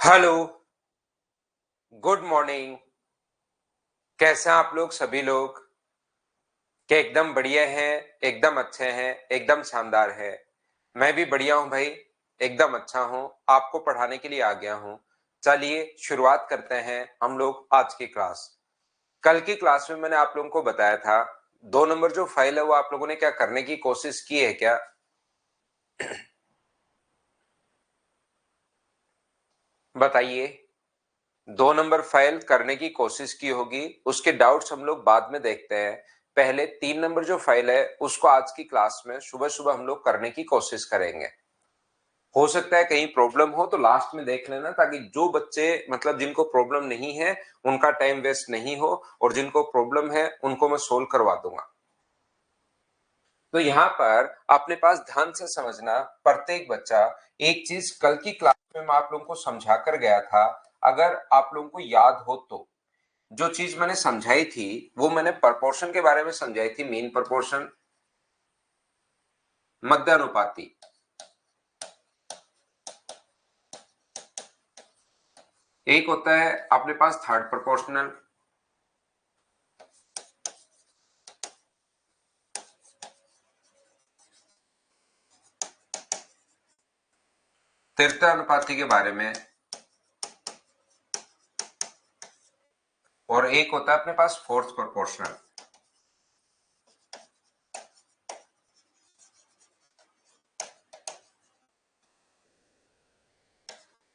Hello, good morning. कैसे हैं आप लोग सभी लोग? क्या एकदम बढ़िया हैं, एकदम अच्छे हैं, एकदम शानदार है। मैं भी बढ़िया हूं भाई, एकदम अच्छा हूं। आपको पढ़ाने के लिए आ गया हूं। चलिए शुरुआत करते हैं हम लोग आज की क्लास। कल की क्लास में मैंने आप लोगों को बताया था 2 नंबर जो फाइल है वो आप लोगों ने क्या करने की कोशिश की है क्या? बताइए। 2 नंबर फाइल करने की कोशिश की होगी, उसके डाउट्स हम लोग बाद में देखते हैं। पहले 3 नंबर जो फाइल है उसको आज की क्लास में सुबह सुबह हम लोग करने की कोशिश करेंगे। हो सकता है कहीं प्रॉब्लम हो तो लास्ट में देख लेना, ताकि जो बच्चे मतलब जिनको प्रॉब्लम नहीं है उनका टाइम वेस्ट नहीं हो, और जिनको प्रॉब्लम है उनको मैं सोल्व करवा दूंगा। तो यहाँ पर अपने पास ध्यान से समझना, प्रत्येक बच्चा एक चीज कल की क्लास में मैं आप लोगों को समझा कर गया था। अगर आप लोगों को याद हो तो जो चीज मैंने समझाई थी वो मैंने प्रपोर्शन के बारे में समझाई थी। मीन प्रपोर्शन, मध्यानुपाती। एक होता है अपने पास थर्ड प्रोपोर्शनल, तृतीय अनुपाती के बारे में, और एक होता है अपने पास फोर्थ प्रोपोर्शनल।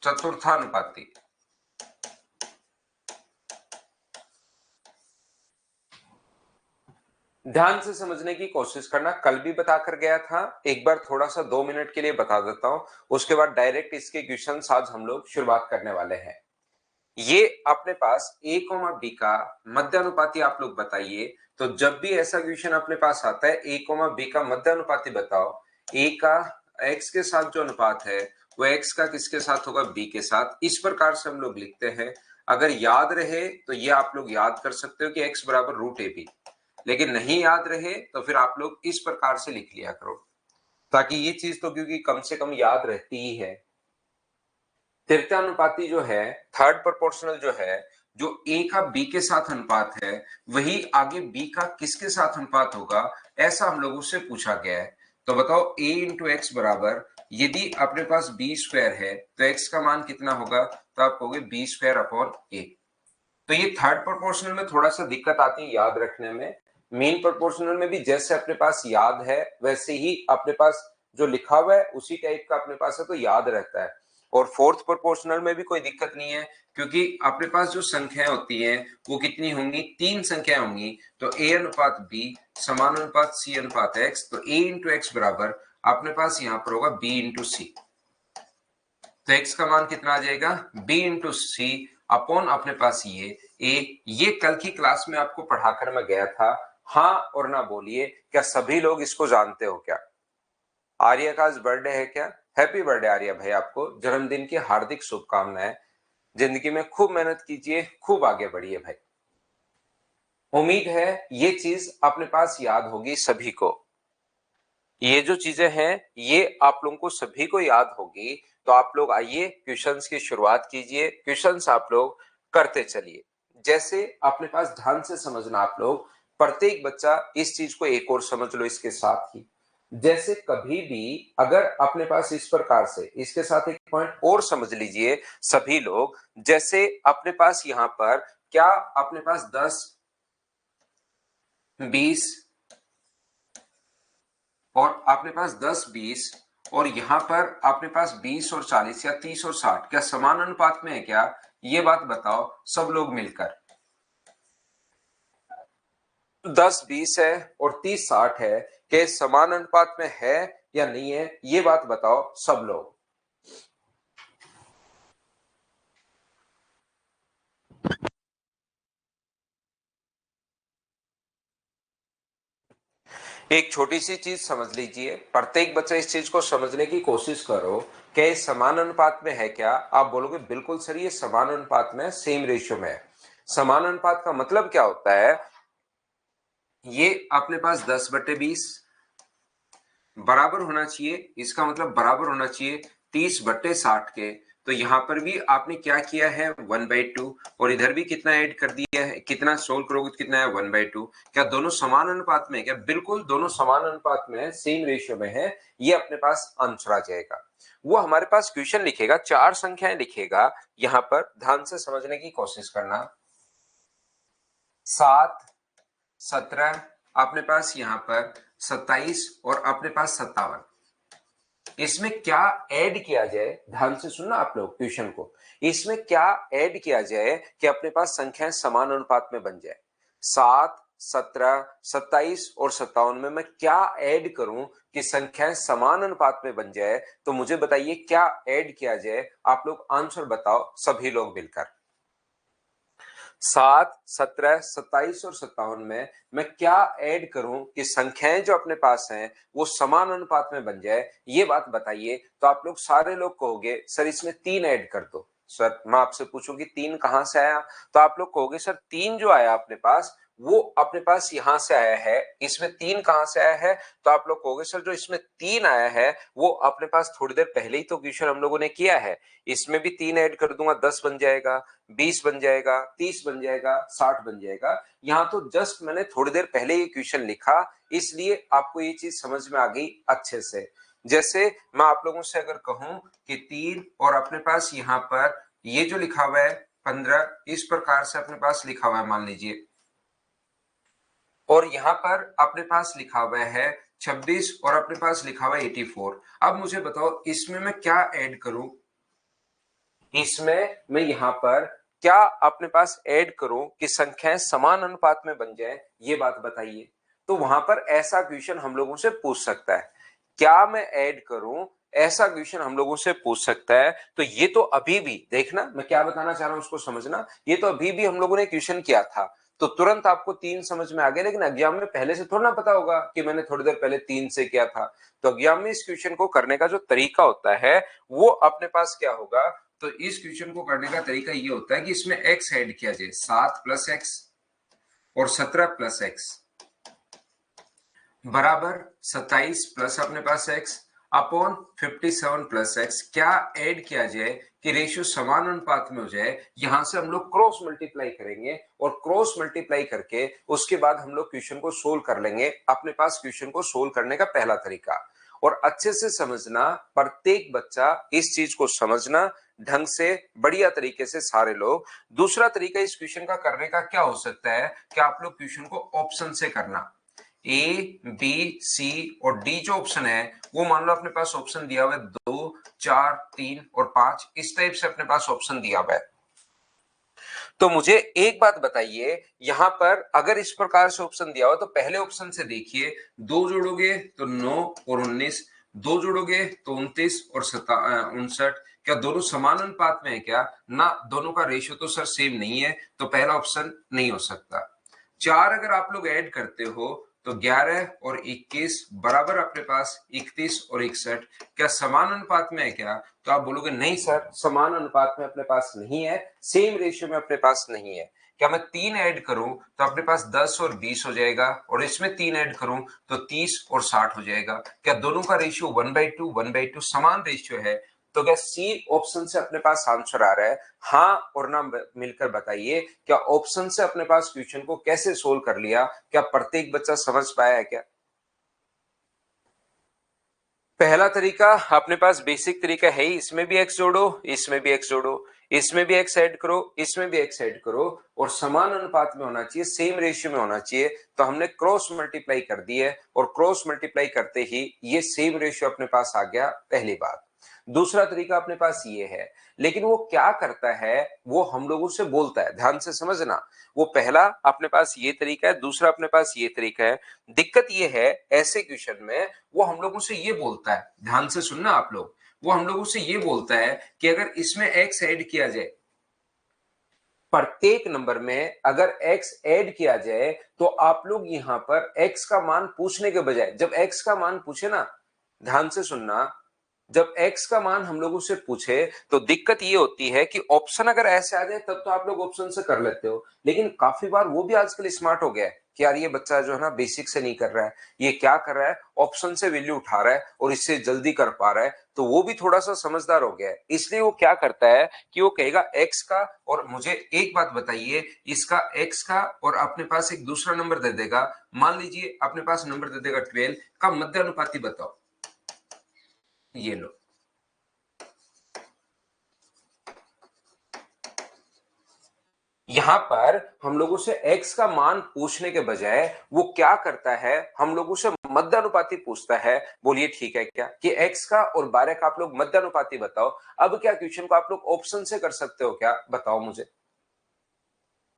चतुर्थानुपाती। ध्यान से समझने की कोशिश करना, कल भी बता कर गया था, एक बार थोड़ा सा 2 मिनट के लिए बता देता हूं, उसके बाद डायरेक्ट इसके क्वेश्चन आज हम लोग शुरुआत करने वाले हैं। ये अपने पास a b का मध्यानुपाती आप लोग बताइए। तो जब भी ऐसा क्वेश्चन अपने पास आता है a b का मध्यानुपाती बताओ, a का x के साथ जो अनुपात है वो x का किसके साथ होगा? b के साथ। इस प्रकार से हम लोग लिखते हैं। अगर याद रहे तो ये आप लोग याद कर सकते हो कि x बराबर रूट ए बी। लेकिन नहीं याद रहे तो फिर आप लोग इस प्रकार से लिख लिया करो, ताकि ये चीज तो क्योंकि कम से कम याद रहती ही है। तृतीयानुपाती जो है, थर्ड प्रोपोर्शनल जो है, जो ए का बी के साथ अनुपात है, वही आगे बी का किसके साथ अनुपात होगा, ऐसा हम लोगों से पूछा गया है। तो बताओ a इंटू एक्स बराबर, यदि अपने पास बी स्क्वायर है तो x का मान कितना होगा? तो आप कहोगे बी स्क्वायर अपॉन ए। तो ये थर्ड प्रोपोर्शनल में थोड़ा सा दिक्कत आती है याद रखने में। मेन प्रोपोर्शनल में भी जैसे अपने पास याद है वैसे ही अपने पास जो लिखा हुआ है उसी टाइप का अपने पास है, तो याद रहता है। और फोर्थ प्रोपोर्शनल में भी कोई दिक्कत नहीं है, क्योंकि अपने पास जो संख्याएं होती हैं वो कितनी होंगी? 3 संख्याएं होंगी। तो a अनुपात b समानुपात c अनुपात x, तो a इंटू एक्स बराबर अपने पास यहाँ पर होगा b इंटू सी। तो x का मान कितना आ जाएगा? b इंटू सी अपॉन अपने पास ये a। ये कल की क्लास में आपको पढ़ाकर मैं गया था। हाँ और ना बोलिए, क्या सभी लोग इसको जानते हो क्या? आर्या का आज बर्थडे है क्या? हैप्पी बर्थडे आर्या भाई, आपको जन्मदिन की हार्दिक शुभकामनाएं। जिंदगी में खूब मेहनत कीजिए, खूब आगे बढ़िए भाई। उम्मीद है ये चीज अपने पास याद होगी सभी को। ये जो चीजें हैं ये आप लोगों को सभी को याद होगी। तो आप लोग आइए क्वेश्चंस की शुरुआत कीजिए, क्वेश्चंस आप लोग करते चलिए। जैसे अपने पास ध्यान से समझना आप लोग, प्रत्येक बच्चा इस चीज को एक और समझ लो इसके साथ ही। जैसे कभी भी अगर अपने पास इस प्रकार से, इसके साथ एक पॉइंट और समझ लीजिए सभी लोग। जैसे अपने पास यहां पर क्या अपने पास 10, 20 और अपने पास 10, 20 और यहां पर अपने पास 20 और 40 या 30 और 60 क्या समान अनुपात में है क्या? ये बात बताओ सब लोग मिलकर। 10, 20 है और 30, 60 है, क्या समान अनुपात में है या नहीं है? ये बात बताओ सब लोग। एक छोटी सी चीज समझ लीजिए, प्रत्येक बच्चा इस चीज को समझने की कोशिश करो कि ये समान अनुपात में है क्या? आप बोलोगे बिल्कुल सर ये समान अनुपात में, सेम रेशियो में है। समान अनुपात का मतलब क्या होता है? ये अपने पास 10/20 बराबर होना चाहिए, इसका मतलब बराबर होना चाहिए 30/60 के। तो यहाँ पर भी आपने क्या किया है 1/2 और इधर भी कितना ऐड कर दिया है, कितना सोल्व करोगे तो कितना है 1/2। क्या दोनों समान अनुपात में है क्या? बिल्कुल दोनों समान अनुपात में है, सेम रेशियो में है, ये अपने पास आंसर आ जाएगा। वो हमारे पास क्वेश्चन लिखेगा, 4 संख्याएं लिखेगा, यहां पर ध्यान से समझने की कोशिश करना। 7, 17, अपने पास यहां पर 27 और अपने पास 57। इसमें क्या ऐड किया जाए, ध्यान से सुनना आप लोग क्वेश्चन को। इसमें क्या ऐड किया जाए कि अपने पास संख्याएं समान अनुपात में बन जाए? 7, 17, 27 और 57 में मैं क्या ऐड करूं कि संख्याएं समान अनुपात में बन जाए? तो मुझे बताइए क्या ऐड किया जाए, आप लोग आंसर बताओ सभी लोग मिलकर। 7, 17, 27 और 57 में मैं क्या ऐड करूं कि संख्याएं जो अपने पास हैं वो समान अनुपात में बन जाए, ये बात बताइए। तो आप लोग सारे लोग कहोगे सर इसमें 3 ऐड कर दो। सर मैं आपसे पूछूं कि 3 कहां से आया, तो आप लोग कहोगे सर 3 जो आया अपने पास वो अपने पास यहां से आया है, इसमें 3 कहां से आया है? तो आप लोग कहोगे सर जो इसमें 3 आया है वो अपने पास थोड़ी देर पहले ही तो क्वेश्चन हम लोगों ने किया है, इसमें भी 3 ऐड कर दूंगा 10 बन जाएगा, 20 बन जाएगा, 30 बन जाएगा, 60 बन जाएगा। यहां तो जस्ट मैंने थोड़ी देर पहले ये क्वेश्चन लिखा, इसलिए आपको ये चीज समझ में आ गई अच्छे से। जैसे मैं आप लोगों से अगर कहूं कि 3 और अपने पास यहां पर ये जो लिखा हुआ है 15, इस प्रकार से अपने पास लिखा हुआ है मान लीजिए, और यहां पर अपने पास लिखा हुआ है 26 और अपने पास लिखा हुआ है 84। अब मुझे बताओ इसमें मैं क्या ऐड करूं, इसमें मैं यहां पर क्या अपने पास ऐड करूं कि संख्याएं समान अनुपात में बन जाए, ये बात बताइए। तो वहां पर ऐसा क्वेश्चन हम लोगों से पूछ सकता है, क्या मैं ऐड करूं, ऐसा क्वेश्चन हम लोगों से पूछ सकता है। तो ये तो अभी भी देखना मैं क्या बताना चाह रहा हूं उसको समझना, ये तो अभी भी हम लोगों ने क्वेश्चन किया था तो तुरंत आपको 3 समझ में आ गया, लेकिन एग्जाम में पहले से थोड़ा ना पता होगा कि मैंने थोड़ी देर पहले 3 से किया था। तो एग्जाम में इस क्वेश्चन को करने का जो तरीका होता है वो अपने पास क्या होगा, तो इस क्वेश्चन को करने का तरीका ये होता है कि इसमें x ऐड किया जाए, 7 प्लस एक्स और 17 प्लस एक्स बराबर 27 प्लस अपने पास x अपॉन 57 प्लस एक्स। क्या ऐड किया जाए कि रेशियो समान अनुपात में हो जाए, यहां से हम लोग क्रॉस मल्टीप्लाई करेंगे और क्रॉस मल्टीप्लाई करके उसके बाद हम लोग क्वेश्चन को सोल्व कर लेंगे। अपने पास क्वेश्चन को सोल्व करने का पहला तरीका, और अच्छे से समझना, प्रत्येक बच्चा इस चीज को समझना ढंग से बढ़िया तरीके से सारे लोग। दूसरा तरीका इस क्वेश्चन का करने का क्या हो सकता है कि आप लोग क्वेश्चन को ऑप्शन से करना, ए बी सी और डी जो ऑप्शन है वो मान लो अपने पास ऑप्शन दिया हुआ है 2, 4, 3 और 5, इस टाइप से अपने पास ऑप्शन दिया हुआ है। तो मुझे एक बात बताइए, यहां पर अगर इस प्रकार से ऑप्शन दिया हो तो पहले ऑप्शन से देखिए, 2 जोड़ोगे तो 9 और 19, 2 जोड़ोगे तो 29 और 59, क्या दोनों समान अनुपात में है क्या? ना, दोनों का रेशियो तो सर सेम नहीं है, तो पहला ऑप्शन नहीं हो सकता। 4 अगर आप लोग ऐड करते हो तो 11 और 21 बराबर अपने पास 31 और 61, क्या समान अनुपात में है क्या? तो आप बोलोगे नहीं सर समान अनुपात में अपने पास नहीं है, सेम रेशियो में अपने पास नहीं है। क्या मैं 3 ऐड करूं तो अपने पास 10 और 20 हो जाएगा, और इसमें 3 ऐड करूं तो 30 और 60 हो जाएगा। क्या दोनों का रेशियो 1/2 समान रेशियो है? तो क्या सी ऑप्शन से अपने पास आंसर आ रहा है? हाँ और ना मिलकर बताइए, क्या ऑप्शन से अपने पास क्वेश्चन को कैसे सोल्व कर लिया, क्या प्रत्येक बच्चा समझ पाया है क्या? पहला तरीका अपने पास बेसिक तरीका है ही, इसमें भी एक्स जोड़ो, इसमें भी एक्स जोड़ो, इसमें भी एक्स ऐड करो, इसमें भी एक्स ऐड करो, और समान अनुपात में होना चाहिए, सेम रेशियो में होना चाहिए। तो हमने क्रॉस मल्टीप्लाई कर दी है, और क्रॉस मल्टीप्लाई करते ही ये सेम रेशियो अपने पास आ गया, पहली बात। दूसरा तरीका अपने पास ये है, लेकिन वो क्या करता है, वो हम लोगों से बोलता है, ध्यान से समझना। वो पहला अपने पास ये तरीका है, दूसरा अपने पास ये तरीका है। दिक्कत ये है ऐसे क्वेश्चन में वो हम लोगों से ये बोलता है, ध्यान से सुनना आप लोग, वो हम लोगों से ये बोलता है कि अगर इसमें x ऐड किया जाए, प्रत्येक नंबर में अगर x ऐड किया जाए, तो आप लोग यहां पर x का मान पूछने के बजाय, जब x का मान पूछे ना, ध्यान से सुनना, जब x का मान हम लोगों से पूछे तो दिक्कत ये होती है कि ऑप्शन अगर ऐसे आ जाए तब तो आप लोग ऑप्शन से कर लेते हो, लेकिन काफी बार वो भी आजकल स्मार्ट हो गया है कि यार ये बच्चा जो है ना बेसिक से नहीं कर रहा है, ये क्या कर रहा है, ऑप्शन से वैल्यू उठा रहा है और इससे जल्दी कर पा रहा है, तो वो भी थोड़ा सा समझदार हो गया है। इसलिए वो क्या करता है कि वो कहेगा x का, और मुझे एक बात बताइए, इसका x का और अपने पास एक दूसरा नंबर दे देगा, मान लीजिए अपने पास नंबर दे देगा 12 का, मध्य अनुपाती बताओ। ये लो, यहां पर हम लोगों से x का मान पूछने के बजाय वो क्या करता है, हम लोगों से मध्य अनुपाती पूछता है। बोलिए ठीक है क्या कि x का और 12 का आप लोग मध्य अनुपाती बताओ। अब क्या क्वेश्चन को आप लोग ऑप्शन से कर सकते हो क्या, बताओ मुझे।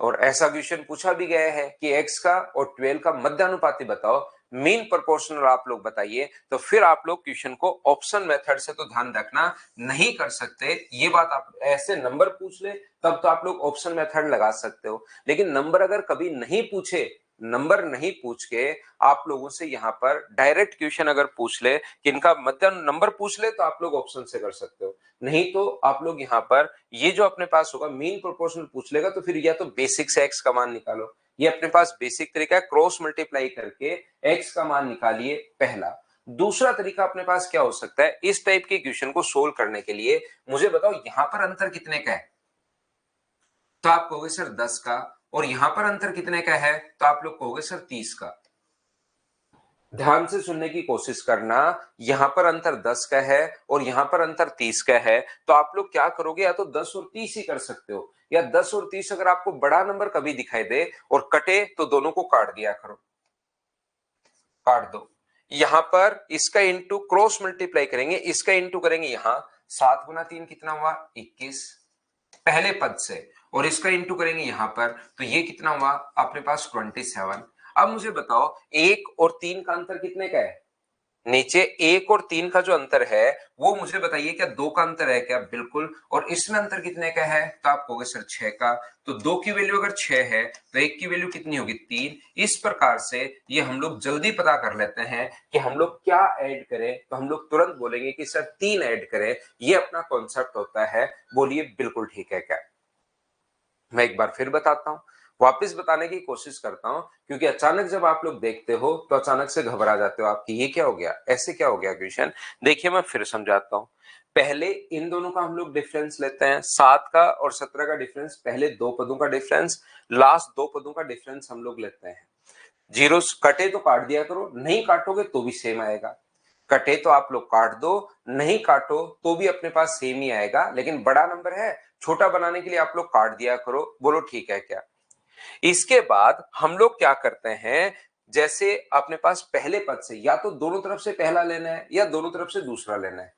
और ऐसा क्वेश्चन पूछा भी गया है कि x का और 12 का मध्य अनुपाती बताओ, मीन प्रोपोर्शनल आप लोग बताइए, तो फिर आप लोग क्वेश्चन को ऑप्शन मेथड से तो ध्यान रखना नहीं कर सकते। ये बात आप ऐसे नंबर पूछ ले तब तो आप लोग ऑप्शन मेथड लगा सकते हो, लेकिन नंबर अगर कभी नहीं पूछे, नंबर नहीं पूछ के आप लोगों से यहाँ पर डायरेक्ट क्वेश्चन अगर पूछ ले कि इनका मध्य नंबर पूछ ले, तो आप लोग ऑप्शन से कर सकते हो। नहीं तो आप लोग यहाँ पर ये जो अपने पास होगा मीन प्रोपोर्शनल पूछ लेगा, तो फिर या तो बेसिक से एक्स का मान निकालो, ये अपने पास बेसिक तरीका है, क्रॉस मल्टीप्लाई करके एक्स का मान निकालिए, पहला। दूसरा तरीका अपने पास क्या हो सकता है, इस टाइप के क्वेश्चन को सोल्व करने के लिए मुझे बताओ यहां पर अंतर कितने का है, तो आप कहोगे सर 10 का, और यहां पर अंतर कितने का है, तो आप लोग कहोगे सर 30 का। ध्यान से सुनने की कोशिश करना, यहां पर अंतर 10 का है और यहां पर अंतर 30 का है, तो आप लोग क्या करोगे, या तो 10 और 30 ही कर सकते हो, या 10 और 30 अगर आपको बड़ा नंबर कभी दिखाई दे और कटे तो दोनों को काट दिया करो, काट दो। यहां पर इसका इंटू क्रॉस मल्टीप्लाई करेंगे, इसका इंटू करेंगे, यहां 7 गुना 3 कितना हुआ 21 पहले पद से, और इसका इंटू करेंगे यहां पर, तो ये कितना हुआ अपने पास 27। अब मुझे बताओ 1 और 3 का अंतर कितने का है, नीचे 1 और 3 का जो अंतर है वो मुझे बताइए, क्या 2 का अंतर है क्या, बिल्कुल। और इसमें अंतर कितने का है, तो आप कहोगे सर 6 का, तो 2 की वैल्यू अगर 6 है तो 1 की वैल्यू कितनी होगी 3। इस प्रकार से ये हम लोग जल्दी पता कर लेते हैं कि हम लोग क्या ऐड करें, तो हम लोग तुरंत बोलेंगे कि सर 3 ऐड करें, ये अपना कॉन्सेप्ट होता है। बोलिए बिल्कुल ठीक है क्या। मैं एक बार फिर बताता हूं, वापस बताने की कोशिश करता हूं, क्योंकि अचानक जब आप लोग देखते हो तो अचानक से घबरा जाते हो आपकी, ये क्या हो गया, ऐसे क्या हो गया क्वेश्चन। देखिए मैं फिर समझाता हूं, पहले इन दोनों का हम लोग डिफरेंस लेते हैं, 7 का और 17 का डिफरेंस, पहले दो पदों का डिफरेंस, लास्ट दो पदों का डिफरेंस हम लोग लेते हैं। जीरो कटे तो काट दिया करो, नहीं काटोगे तो भी सेम आएगा, कटे तो आप लोग काट दो, नहीं काटो तो भी अपने पास सेम ही आएगा, लेकिन बड़ा नंबर है, छोटा बनाने के लिए आप लोग काट दिया करो। बोलो ठीक है क्या। इसके बाद हम लोग क्या करते हैं, जैसे अपने पास पहले पद से या तो दोनों तरफ से पहला लेना है या दोनों तरफ से दूसरा लेना है।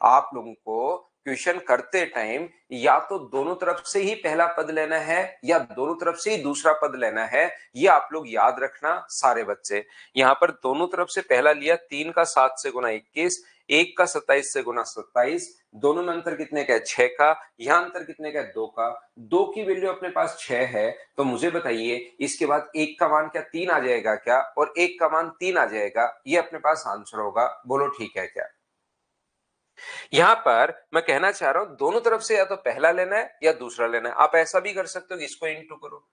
आप लोगों को क्वेश्चन करते टाइम या तो दोनों तरफ से ही पहला पद लेना है या दोनों तरफ से ही दूसरा पद लेना है, ये आप लोग याद रखना सारे बच्चे। यहां पर दोनों तरफ से पहला लिया, 3 का 7 से गुना 21, 1 का 27 से गुना 27, दोनों में अंतर कितने का है 6 का, यहां अंतर कितने का है 2 का, 2 की वैल्यू अपने पास 6 है, तो मुझे बताइए इसके बाद 1 का मान क्या 3 आ जाएगा क्या, और 1 का मान 3 आ जाएगा, ये अपने पास आंसर होगा। बोलो ठीक है क्या। यहां पर मैं कहना चाह रहा हूं दोनों तरफ से या तो पहला लेना है या दूसरा लेना है। आप ऐसा भी कर सकते हो कि इसको इंटू करो,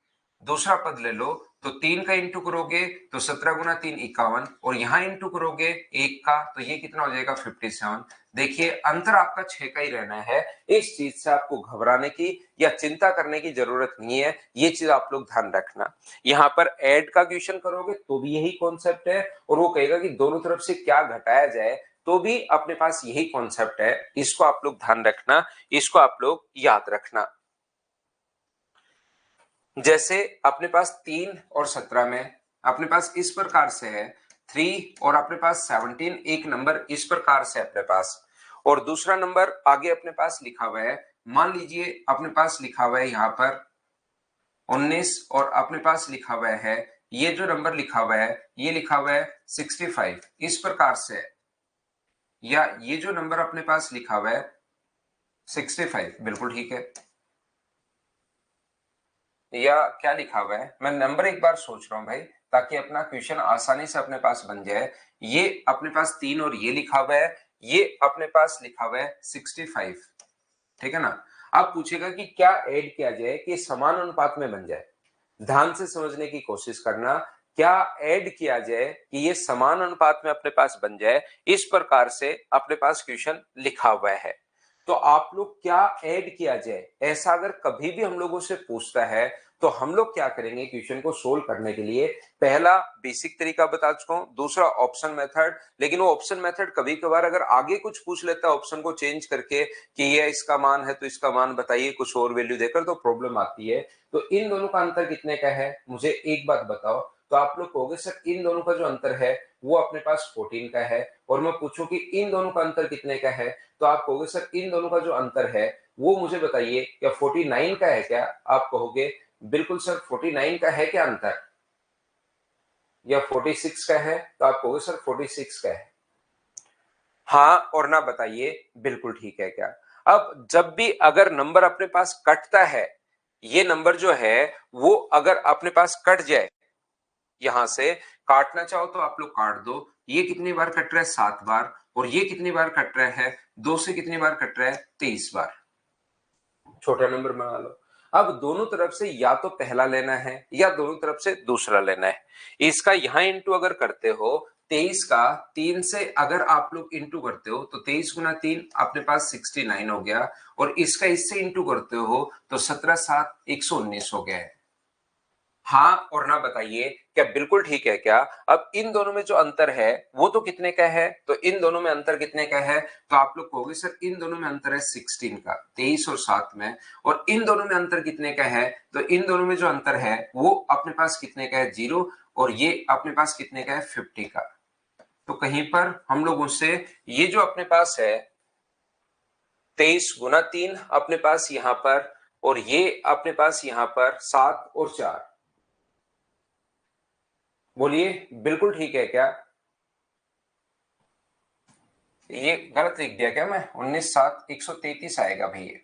दूसरा पद ले लो, तो 3 का इंटू करोगे तो 17 गुना 3 51, और यहां इंटू करोगे 1 का, तो ये कितना हो जाएगा 57। देखिए अंतर आपका 6 का ही रहना है, इस चीज से आपको घबराने की या चिंता करने की जरूरत नहीं है, ये चीज आप लोग ध्यान रखना। यहां पर ऐड का क्वेश्चन करोगे तो भी यही कॉन्सेप्ट है, और वो कहेगा कि दोनों तरफ से क्या घटाया जाए, तो भी अपने पास यही कॉन्सेप्ट है। इसको आप लोग ध्यान रखना, इसको आप लोग याद रखना। जैसे अपने पास 3 और 17 में अपने पास इस प्रकार से है, 3 और अपने पास 17, एक नंबर इस प्रकार से अपने पास, और दूसरा नंबर आगे अपने पास लिखा हुआ है, मान लीजिए अपने पास लिखा हुआ है यहां पर 19, और अपने पास लिखा हुआ है, ये जो नंबर लिखा हुआ है ये लिखा हुआ है 65, इस प्रकार से, या ये जो नंबर अपने पास लिखा हुआ है 65, बिल्कुल ठीक है, या क्या लिखा हुआ है, मैं नंबर एक बार सोच रहा हूं भाई, ताकि अपना क्वेश्चन आसानी से अपने पास बन जाए। ये अपने पास 3 और ये लिखा हुआ है, ये अपने पास लिखा हुआ है 65, ठीक है ना। अब पूछेगा कि क्या ऐड किया जाए कि समान अनुपात में बन जाए। ध्यान से समझने की कोशिश करना, क्या ऐड किया जाए कि ये समान अनुपात में अपने पास बन जाए, इस प्रकार से अपने पास क्वेश्चन लिखा हुआ है। तो आप लोग क्या ऐड किया जाए, ऐसा अगर कभी भी हम लोगों से पूछता है तो हम लोग क्या करेंगे क्वेश्चन को सोल्व करने के लिए। पहला बेसिक तरीका बता चुका हूं, दूसरा ऑप्शन मेथड। लेकिन वो ऑप्शन मेथड कभी कभार अगर आगे कुछ पूछ लेता है ऑप्शन को चेंज करके कि ये इसका मान है तो इसका मान बताइए कुछ और वैल्यू देकर, तो प्रॉब्लम आती है। तो इन दोनों का अंतर कितने का है मुझे एक बात बताओ। तो आप लोग कहोगे सर इन दोनों का जो अंतर है वो अपने पास 14 का है, और मैं पूछूं कि इन दोनों का अंतर कितने का है, तो आप कहोगे सर इन दोनों का जो अंतर है वो मुझे बताइए क्या 49 का है क्या। आप कहोगे बिल्कुल सर 49 का है क्या अंतर, या 46 का है, तो आप कहोगे सर 46 का है। हाँ और ना बताइए बिल्कुल ठीक है क्या। अब जब भी अगर नंबर अपने पास कटता है, ये नंबर जो है वो अगर अपने पास कट जाए, यहां से काटना चाहो तो आप लोग काट दो। ये कितनी बार कट रहा है 7 बार, और ये कितनी बार कट रहा है 2 से कितनी बार कट रहा है 23 बार। छोटा नंबर बना लो। अब दोनों तरफ से या तो पहला लेना है या दोनों तरफ से दूसरा लेना है। इसका यहां इंटू अगर करते हो 23 का 3 से अगर आप लोग इंटू करते हो तो 23 गुना 3 अपने पास 69 हो गया, और इसका इससे इंटू करते हो तो 17 7 119 हो गया है। हाँ और ना बताइए क्या बिल्कुल ठीक है क्या। अब इन दोनों में जो अंतर है वो तो कितने का है, तो इन दोनों में अंतर कितने का है, तो आप लोग कहोगे सर इन दोनों में अंतर है 16 का, 23 और 7 में। और इन दोनों में अंतर कितने का है, तो इन दोनों में जो अंतर है वो अपने पास कितने का है 0, और ये अपने पास कितने का है 50 का। तो कहीं पर हम लोग उससे ये जो अपने पास है 23 गुना 3 अपने पास यहां पर, और ये अपने पास यहां पर 7 और 4, बोलिए बिल्कुल ठीक है क्या। ये गलत लिख दिया क्या मैं, 19 7 133 आएगा भैया।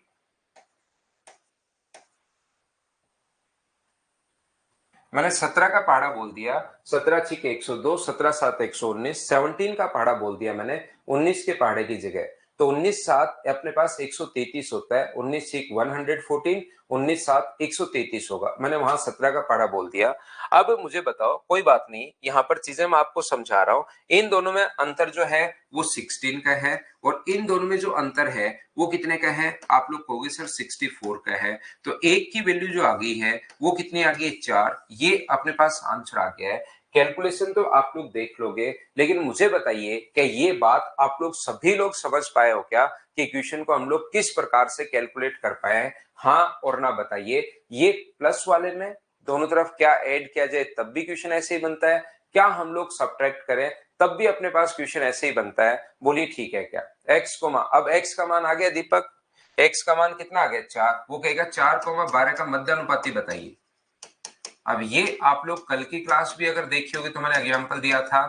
मैंने 17 का पहाड़ा बोल दिया, 17 छिक 102, 17 7 119, 17 का पहाड़ा बोल दिया मैंने 19 के पहाड़े की जगह। तो 19 7 अपने पास 133 होता है, 19 छिक 114, 19 7 133 होगा। मैंने वहां 17 का पहाड़ा बोल दिया। अब मुझे बताओ, कोई बात नहीं, यहाँ पर चीजें मैं आपको समझा रहा हूं। इन दोनों में अंतर जो है वो 16 का है, और इन दोनों में जो अंतर है वो कितने का है, आप लोग कहोगे सर 64 का है। तो एक की वैल्यू जो आ गई है वो कितनी आ गई 4, ये अपने पास आंसर आ गया है। कैलकुलेशन तो आप लोग देख लोगे, लेकिन मुझे बताइए क्या ये बात आप लोग सभी लोग समझ पाए हो क्या कि क्वेश्चन को हम लोग किस प्रकार से कैलकुलेट कर पाए। हाँ और ना बताइए। ये प्लस वाले में दोनों तरफ क्या ऐड किया जाए तब भी क्वेश्चन ऐसे ही बनता है, क्या हम लोग सब्ट्रैक्ट करें तब भी अपने पास क्वेश्चन ऐसे ही बनता है, बोलिए ठीक है क्या। एक्स को मान, अब एक्स का मान आ गया दीपक, एक्स का मान कितना आ गया 4, वो कहेगा 4,12 का मध्यानुपाती बताइए। अब ये आप लोग कल की क्लास भी अगर देखी होगी तो मैंने एग्जांपल दिया था,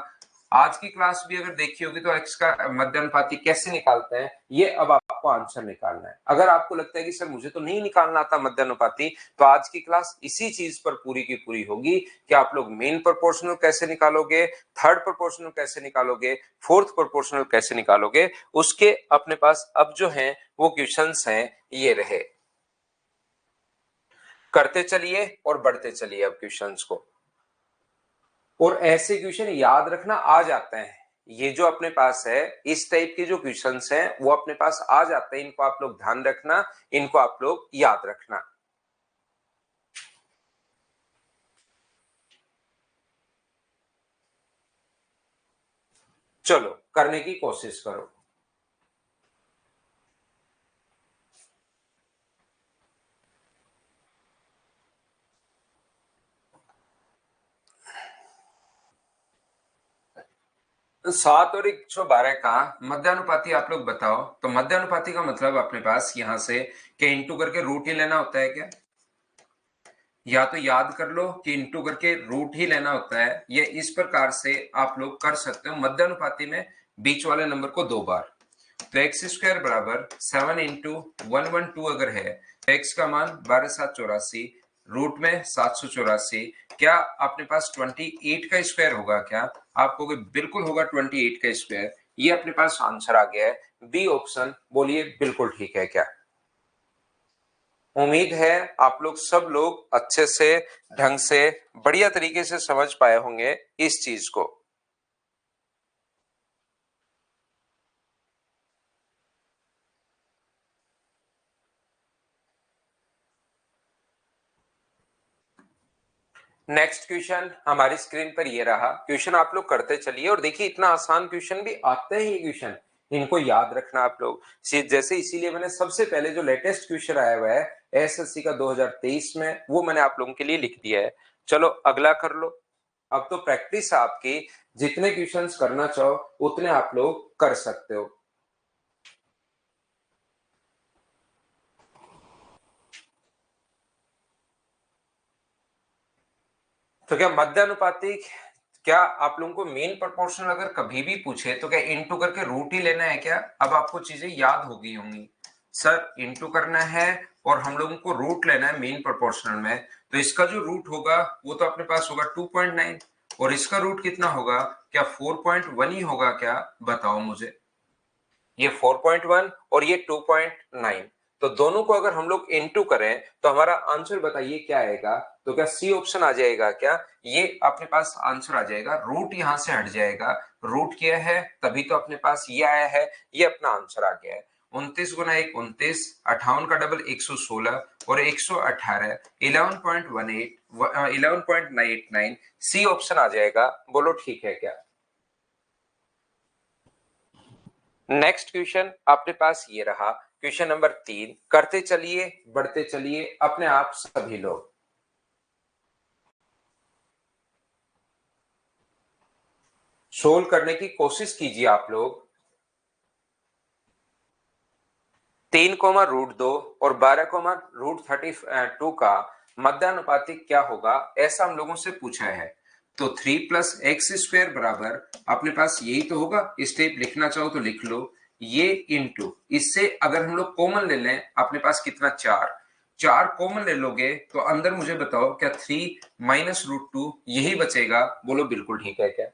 आज की क्लास भी अगर देखी होगी तो एक्स का मध्यानुपाती कैसे निकालते हैं ये अब आपको आंसर निकालना है। अगर आपको लगता है कि सर मुझे तो नहीं निकालना आता मध्यानुपाती, तो आज की क्लास इसी चीज पर पूरी की पूरी होगी कि आप लोग मेन प्रोपोर्शनल कैसे निकालोगे, थर्ड प्रोपोर्शनल कैसे निकालोगे, फोर्थ प्रोपोर्शनल कैसे निकालोगे, उसके अपने पास अब जो है वो क्वेश्चंस हैं ये रहे। करते चलिए और बढ़ते चलिए अब क्वेश्चंस को, और ऐसे क्वेश्चन याद रखना आ जाते हैं। ये जो अपने पास है इस टाइप के जो क्वेश्चंस हैं वो अपने पास आ जाते हैं, इनको आप लोग ध्यान रखना, इनको आप लोग याद रखना। चलो करने की कोशिश करो। तो 7 और 112 का मध्यानुपाती आप लोग बताओ। तो मध्यानुपाती का मतलब अपने पास यहां से क्या इंटू करके रूट ही लेना होता है क्या, या तो याद कर लो कि इंटू करके रूट ही लेना होता है, ये इस प्रकार से आप लोग कर सकते हो। मध्यानुपाती में बीच वाले नंबर को 2 बार, तो एक्स स्क्वायर बराबर 7 इंटू 112 अगर है तो एक्स का मान 12,784, रूट में 784, क्या अपने पास 28 का स्क्वायर होगा क्या, आप कहोगे बिल्कुल होगा 28 का स्क्वायर। ये अपने पास आंसर आ गया है बी ऑप्शन। बोलिए बिल्कुल ठीक है क्या? उम्मीद है आप लोग सब लोग अच्छे से, ढंग से, बढ़िया तरीके से समझ पाए होंगे इस चीज को। नेक्स्ट क्वेश्चन हमारी स्क्रीन पर ये रहा। क्वेश्चन आप लोग करते चलिए और देखिए इतना आसान क्वेश्चन भी आते हैं ये क्वेश्चन, इनको याद रखना आप लोग। जैसे इसीलिए मैंने सबसे पहले जो लेटेस्ट क्वेश्चन आया हुआ है एसएससी का 2023 में, वो मैंने आप लोगों के लिए लिख दिया है। चलो अगला कर लो। अब तो प्रैक्टिस आपकी, जितने क्वेश्चंस करना चाहो उतने आप लोग कर सकते हो। तो क्या मध्यानुपातिक, क्या आप लोगों को मेन प्रोपोर्शनल अगर कभी भी पूछे तो क्या इनटू करके रूट ही लेना है क्या? अब आपको चीजें याद हो गई होंगी। सर इनटू करना है और हम लोगों को रूट लेना है मेन प्रोपोर्शनल में, तो इसका जो रूट होगा वो तो अपने पास होगा 2.9 और इसका रूट कितना होगा? क्या 4.1 ही होगा क्या? बताओ मुझे। ये 4.1 और ये 2.9, तो दोनों को अगर हम लोग इनटू करें तो हमारा आंसर बताइए क्या आएगा? तो क्या सी ऑप्शन आ जाएगा क्या? ये अपने पास आंसर आ जाएगा, रूट यहां से हट जाएगा। रूट किया है तभी तो अपने पास ये आया है, ये अपना आंसर आ गया है। 29 गुना 1 29, 58 का डबल 116 और 118 11.18 11.989, सी ऑप्शन आ जाएगा। बोलो ठीक है क्या? नेक्स्ट क्वेश्चन अपने पास ये रहा, क्वेश्चन नंबर 3। करते चलिए, बढ़ते चलिए अपने आप सभी लोग। सोल्व करने की कोशिश कीजिए आप लोग। 3, और 12, का मध्यानुपातिक क्या होगा, ऐसा हम लोगों से पूछा है। तो 3 + x² बराबर अपने पास यही तो होगा। स्टेप लिखना चाहो तो लिख लो, ये इंटू इससे अगर हम लोग कॉमन ले लें अपने पास कितना 4 कॉमन ले लोगे तो अंदर मुझे बताओ क्या 3 - √2 यही बचेगा? बोलो बिल्कुल ठीक है क्या?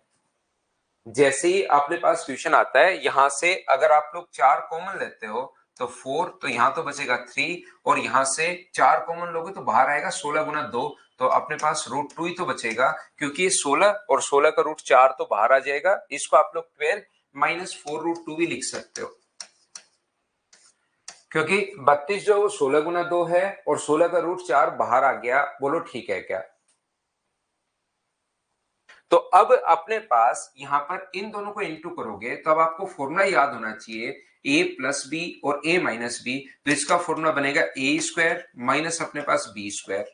जैसे ही अपने पास क्वेश्चन आता है यहां से अगर आप लोग 4 कॉमन लेते हो तो 4, तो यहां तो बचेगा 3 और यहां से 4 कॉमन लोगे तो बाहर आएगा 16 गुना 2, तो अपने पास √2 ही तो बचेगा, क्योंकि ये 16 और 16 का रूट 4 तो बाहर आ जाएगा। इसको आप लोग 12 - 4√2 भी लिख सकते हो, क्योंकि 32 जो 16 गुना 2 है और 16 का रूट 4 बाहर आ गया। बोलो ठीक है क्या? तो अब अपने पास यहां पर इन दोनों को इंटू करोगे तो अब आपको फॉर्मूला याद होना चाहिए a+b और a-b। तो इसका फॉर्मूला बनेगा a² माइनस अपने पास b²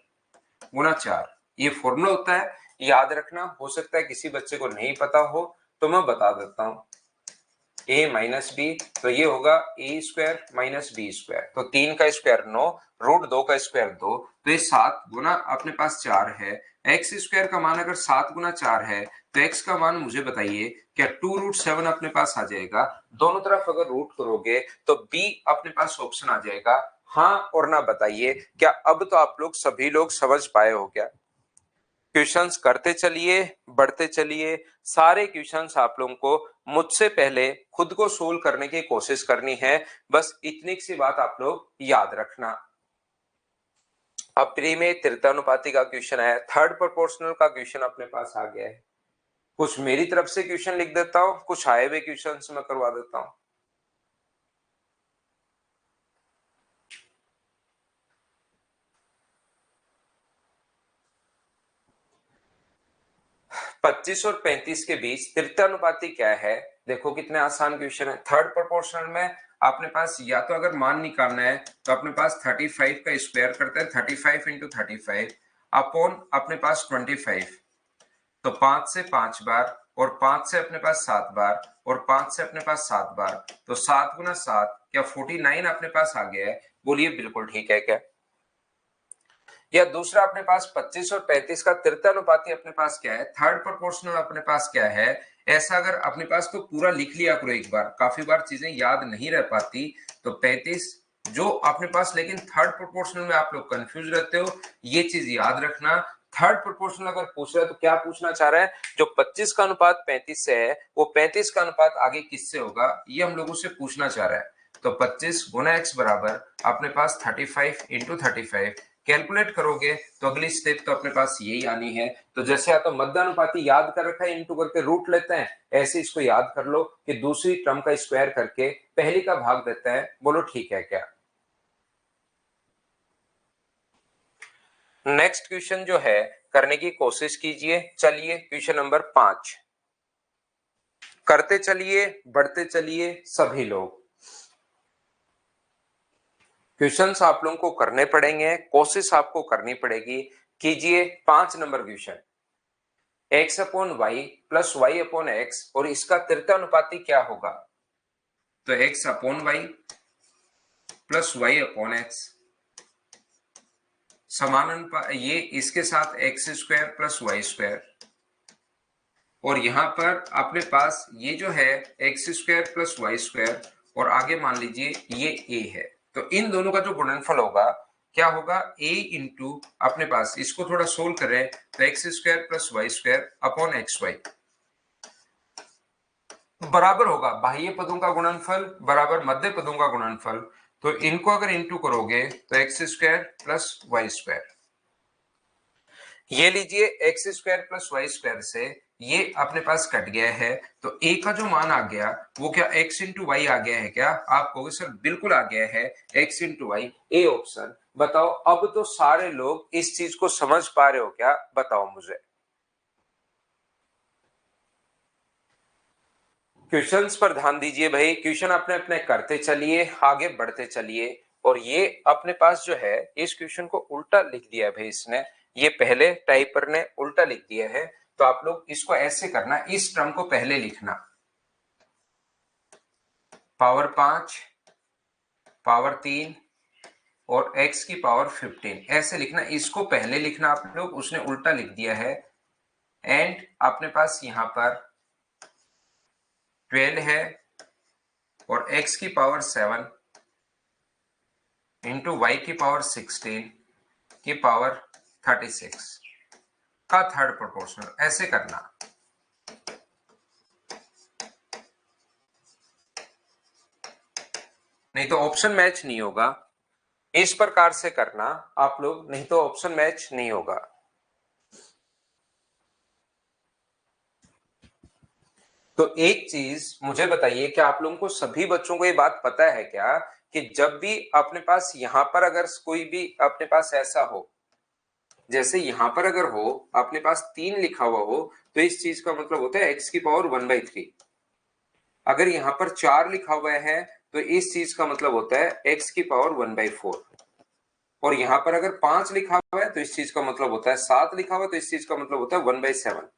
गुना 4। ये फॉर्मूला होता है, याद रखना। हो सकता है किसी बच्चे को नहीं पता हो तो मैं बता देता हूं। a-b, तो ये होगा a² - b², तो 3 का स्क्वायर 9, √2 का स्क्वायर 2, तो ये 7 गुना अपने पास 4 है। x² का मान अगर 7 गुना 4 है तो x का मान मुझे बताइए क्या 2√7 अपने पास आ जाएगा? दोनों तरफ अगर रूट करोगे तो b अपने पास ऑप्शन आ जाएगा। हाँ और ना बताइए क्या? अब तो आप लोग सभी लोग समझ पाए हो क्या? क्वेश्चंस करते चलिए, बढ़ते चलिए। सारे क्वेश्चंस आप लोगों को मुझसे पहले खुद को सोल्व करने की कोशिश करनी है, बस इतनी सी बात आप लोग याद रखना। अब प्री में तृतीयानुपाती का क्वेश्चन है, थर्ड प्रोपोर्शनल का क्वेश्चन अपने पास आ गया है। कुछ मेरी तरफ से क्वेश्चन लिख देता हूं, कुछ आए हुए क्वेश्चन मैं करवा देता हूं। 25 और 35 के बीच तृतीयानुपाती क्या है? देखो कितने आसान क्वेश्चन है। थर्ड प्रोपोर्शनल में अपने पास या तो अगर मान निकालना है तो अपने पास 35 का स्क्वायर करता है, 35 × 35 अपॉन अपने पास 25, तो 5 से 5 बार और 5 से अपने पास 7 बार और 5 से अपने पास 7 बार, तो 7 गुना 7 क्या 49 अपने पास आ गया है? बोलिए बिल्कुल ठीक है क्या? या दूसरा अपने पास 25 और 35 का तृतीयानुपाती अपने पास क्या है? थर्ड प्रोपोर्शनल अपने पास क्या है? ऐसा अगर अपने पास तो पूरा लिख लिया करो एक बार, काफी बार चीजें याद नहीं रह पाती। तो 35 जो अपने पास, लेकिन थर्ड प्रोपोर्शनल में आप लोग कंफ्यूज रहते हो, ये चीज याद रखना। थर्ड प्रोपोर्शनल अगर पूछ रहा है तो क्या पूछना चाह रहा है, जो 25 का अनुपात 35 से है वो 35 का अनुपात आगे किससे होगा, ये हम लोगों से पूछना चाह रहा है। तो 25 गुना x बराबर अपने पास 35 इंटू 35, कैलकुलेट करोगे तो अगली स्टेप तो अपने पास यही आनी है। तो जैसे या तो मध्यानुपाती याद कर रखा है, इंटू करके रूट लेते हैं, ऐसे इसको याद कर लो कि दूसरी टर्म का स्क्वायर करके पहली का भाग देते हैं। बोलो ठीक है क्या। नेक्स्ट क्वेश्चन जो है करने की कोशिश कीजिए। चलिए क्वेश्चन नंबर 5 करते चलिए, बढ़ते चलिए सभी लोग। क्वेश्चंस आप लोगों को करने पड़ेंगे, कोशिश आपको करनी पड़ेगी। कीजिए 5 number question. x upon y plus y upon x और इसका तृतीयानुपाती क्या होगा। तो x upon y plus y upon x समानानुपात, ये इसके साथ x square plus y square, और यहां पर अपने पास ये जो है x square plus y square और आगे मान लीजिए ये a है। तो इन दोनों का जो गुणनफल होगा क्या होगा, a इंटू अपने पास इसको थोड़ा सोल्व करें तो x square plus y square upon x y बराबर होगा बाह्य पदों का गुणनफल बराबर मध्य पदों का गुणनफल। तो इनको अगर इंटू करोगे तो x square plus y square, ये लीजिए x square plus y square से ये अपने पास कट गया है। तो a का जो मान आ गया वो क्या x इंटू वाई आ गया है क्या, आप कहोगे सर बिल्कुल आ गया है x into y, A option. बताओ अब तो सारे लोग इस चीज को समझ पा रहे हो क्या, बताओ मुझे। क्वेश्चंस पर ध्यान दीजिए भाई, क्वेश्चन अपने अपने करते चलिए, आगे बढ़ते चलिए। और ये अपने पास जो है इस क्वेश्चन को उल्टा लिख दिया है भाई इसने, ये पहले टाइपर ने उल्टा लिख दिया है। तो आप लोग इसको ऐसे करना, इस टर्म को पहले लिखना पावर 5 पावर 3 और x की पावर 15 ऐसे लिखना, इसको पहले लिखना आप लोग, उसने उल्टा लिख दिया है। एंड अपने पास यहां पर 12 है और x की पावर 7 इंटू वाई की पावर 16 की पावर 36 का थर्ड प्रोपोर्शनल, ऐसे करना। नहीं तो ऑप्शन मैच नहीं होगा, इस प्रकार से करना आप लोग, नहीं तो ऑप्शन मैच नहीं होगा। तो एक चीज मुझे बताइए, क्या आप लोगों को सभी बच्चों को ये बात पता है क्या कि जब भी अपने पास यहां पर अगर कोई भी अपने पास ऐसा हो, जैसे यहां पर अगर हो अपने पास 3 लिखा हुआ हो तो इस चीज का मतलब होता है x की पावर 1/3। अगर यहां पर 4 लिखा हुआ है तो इस चीज का मतलब होता है x की पावर 1/4। और यहां पर अगर 5 लिखा हुआ है तो इस चीज का मतलब होता है 7 लिखा हुआ है तो इस चीज का मतलब होता है 1/7।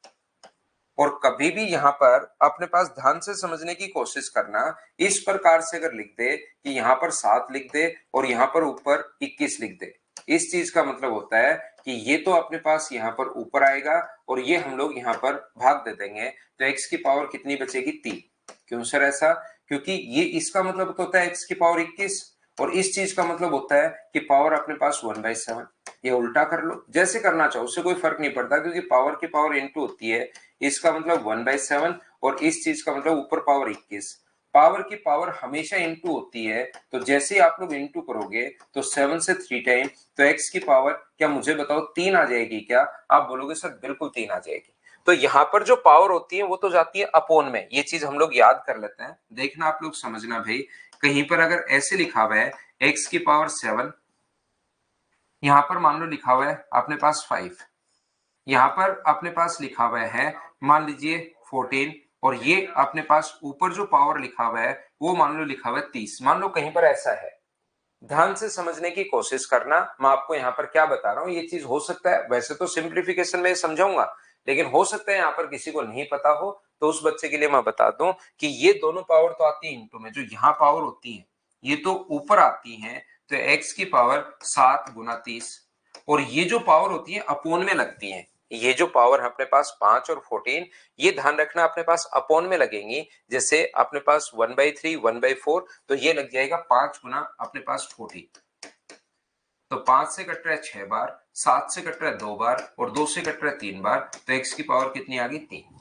और कभी भी यहां पर अपने पास ध्यान से समझने की कोशिश करना, इस प्रकार से अगर लिख दे कि यहां पर 7 लिख दे और यहां पर ऊपर 21 लिख दे, इस चीज का मतलब होता है कि ये तो अपने पास यहाँ पर ऊपर आएगा और ये हम लोग यहाँ पर भाग दे देंगे तो x की पावर कितनी बचेगी 3। क्यों सर ऐसा, क्योंकि ये इसका मतलब तो होता है x की पावर 21 और इस चीज का मतलब होता है कि पावर अपने पास 1/7। ये उल्टा कर लो, जैसे करना चाहो उससे कोई फर्क नहीं पड़ता, क्योंकि पावर की पावर इंटू होती है, इसका मतलब 1/7 और इस चीज का मतलब ऊपर पावर 21। पावर की पावर हमेशा इंटू होती है, तो जैसे ही आप लोग इंटू करोगे तो 7 से 3 टाइम, तो x की पावर क्या मुझे बताओ 3 आ जाएगी क्या, आप बोलोगे सर बिल्कुल 3 आ जाएगी। तो यहां पर जो पावर होती है वो तो जाती है अपोन में, ये चीज हम लोग याद कर लेते हैं। देखना आप लोग समझना भाई, कहीं पर अगर ऐसे लिखा हुआ है x की पावर 7, यहां पर मान लो लिखा हुआ है अपने पास 5, यहां पर अपने पास लिखा हुआ है मान लीजिए 14, और ये अपने पास ऊपर जो पावर लिखा हुआ है वो मान लो लिखा हुआ है 30, मान लो कहीं पर ऐसा है। ध्यान से समझने की कोशिश करना, मैं आपको यहाँ पर क्या बता रहा हूँ, ये चीज हो सकता है वैसे तो सिंप्लीफिकेशन में समझाऊंगा, लेकिन हो सकता है यहाँ पर किसी को नहीं पता हो, तो उस बच्चे के लिए मैं बता दूं कि ये दोनों पावर तो आती है इंटू में, जो यहाँ पावर होती है ये तो ऊपर आती है, तो x की पावर 7 गुना 30, और ये जो पावर होती है अपोन में लगती है। ये जो पावर है अपने पास 5 और 14, ये ध्यान रखना अपने पास अपोन में लगेंगी। जैसे अपने पास 1/3 1/4, तो ये लग जाएगा 5 गुना अपने पास 14। तो 5 से कट रहा है 6 बार, 7 से कट रहा है 2 बार और 2 से कट रहा है 3 बार, तो x की पावर कितनी आ गई 3।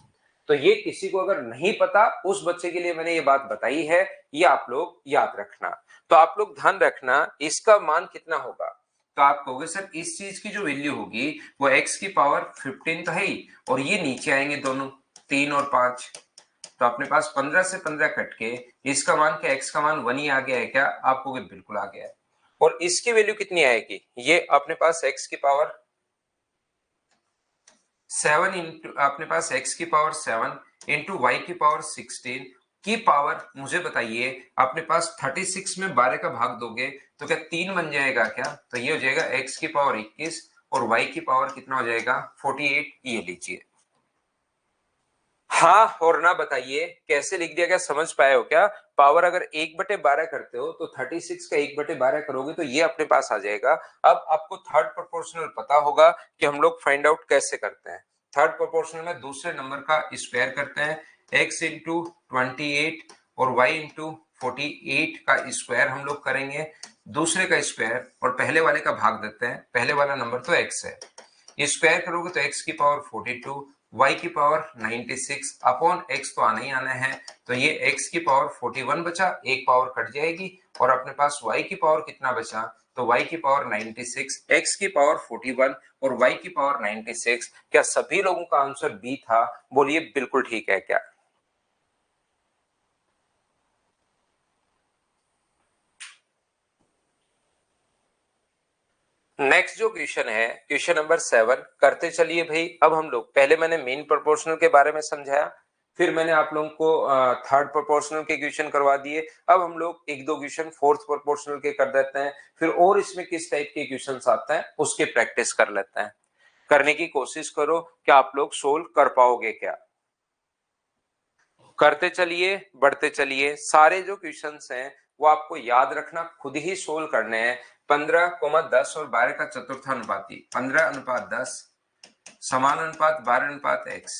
तो ये किसी को अगर नहीं पता उस बच्चे के लिए मैंने ये बात बताई है, ये आप लोग याद रखना। तो आप लोग ध्यान रखना इसका मान कितना होगा। तो आप कहोगे सर इस चीज की जो वैल्यू होगी वो x की पावर 15 तो है ही, और ये नीचे आएंगे दोनों 3 और 5, तो अपने पास 15 से 15 कट के इसका मान क्या, x का मान 1 ही आ गया है क्या, आप कहोगे बिल्कुल आ गया है। और इसकी वैल्यू कितनी आएगी, ये अपने पास x की पावर 7 इंटू अपने पास x की पावर 7 इंटू वाई की पावर 16 की पावर, मुझे बताइए अपने पास 36 में 12 का भाग दोगे तो क्या 3 बन जाएगा क्या, तो ये हो जाएगा x की पावर 21 और y की पावर कितना हो जाएगा 48, ये लीजिए। हाँ और ना बताइए कैसे लिख दिया, क्या समझ पाए हो क्या। पावर अगर 1/12 करते हो तो 36 का 1/12 करोगे तो ये अपने पास आ जाएगा। अब आपको थर्ड प्रोपोर्शनल पता होगा कि हम लोग फाइंड आउट कैसे करते हैं। थर्ड प्रोपोर्शनल में दूसरे नंबर का स्क्वायर करते हैं, x इंटू 28 और y इंटू 48 का स्क्वायर हम लोग करेंगे, दूसरे का स्क्वायर और पहले वाले का भाग देते हैं, पहले वाला नंबर तो x है, स्क्वायर करोगे तो x की पावर 42, y की पावर 96 अपॉन x तो आना ही आना है, तो ये x की पावर 41 बचा, एक पावर कट जाएगी और अपने पास y की पावर कितना बचा, तो y की पावर 96, x की पावर 41 और y की पावर 96। क्या सभी लोगों का आंसर बी था, बोलिए बिल्कुल ठीक है क्या। नेक्स्ट जो क्वेश्चन है क्वेश्चन नंबर 7 करते चलिए भाई। अब हम लोग पहले मैंने मेन प्रोपोर्शनल के बारे में समझाया, फिर मैंने आप लोगों को थर्ड प्रोपोर्शनल के क्वेश्चन करवा दिए। अब हम लोग एक दो क्वेश्चन फोर्थ प्रोपोर्शनल के कर देते हैं, फिर और इसमें किस टाइप के क्वेश्चंस आते हैं उसके प्रैक्टिस कर लेते हैं। करने की कोशिश करो कि आप लोग सोल्व कर पाओगे क्या। करते चलिए बढ़ते चलिए, सारे जो क्वेश्चंस हैं वो आपको याद रखना, खुद ही सोल्व करने हैं। 15, 10 और 12 का चतुर्थानुपाती 15:10 समान अनुपात 12:x।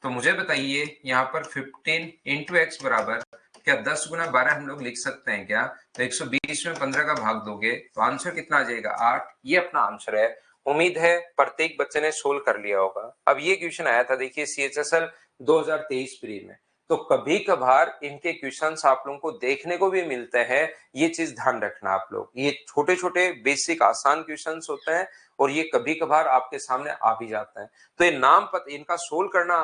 तो मुझे बताइए यहाँ पर 15 इंटू एक्स बराबर क्या 10 गुना 12 हम लोग लिख सकते हैं क्या, तो 120 में 15 का भाग दोगे तो आंसर कितना आ जाएगा 8, ये अपना आंसर है। उम्मीद है प्रत्येक बच्चे ने सोल्व कर लिया होगा। अब ये क्वेश्चन आया था देखिए CHSL 2023 प्री में, तो कभी कभार इनके क्वेश्चंस आप लोगों को देखने को भी मिलते हैं, ये चीज ध्यान रखना आप लोग। ये छोटे छोटे बेसिक आसान क्वेश्चंस होते हैं और ये कभी कभार आपके सामने आ भी जाता है। तो ये नाम पता, इनका सोल्व करना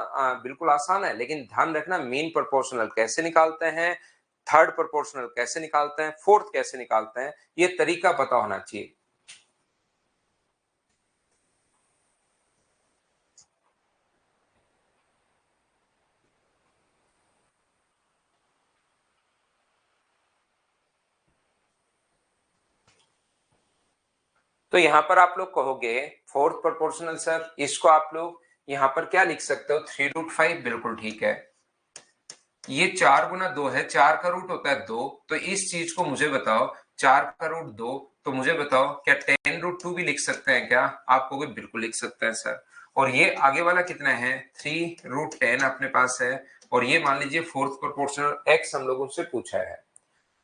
बिल्कुल आसान है, लेकिन ध्यान रखना मीन प्रोपोर्शनल कैसे निकालते हैं, थर्ड प्रोपोर्शनल कैसे निकालते हैं, फोर्थ कैसे निकालते हैं, ये तरीका पता होना चाहिए। तो यहां पर आप लोग कहोगे फोर्थ प्रोपोर्शनल सर, इसको आप लोग यहां पर क्या लिख सकते हो 3√5, बिल्कुल ठीक है। ये 4 गुना 2 है, 4 का रूट होता है 2, तो इस चीज को मुझे बताओ 4 का रूट 2, तो मुझे बताओ क्या 10√2 भी लिख सकते हैं क्या, आप कहोगे बिल्कुल लिख सकते हैं सर। और ये आगे वाला कितना है 3√10 अपने पास है, और ये मान लीजिए फोर्थ प्रोपोर्शनल x हम लोगों से पूछा है।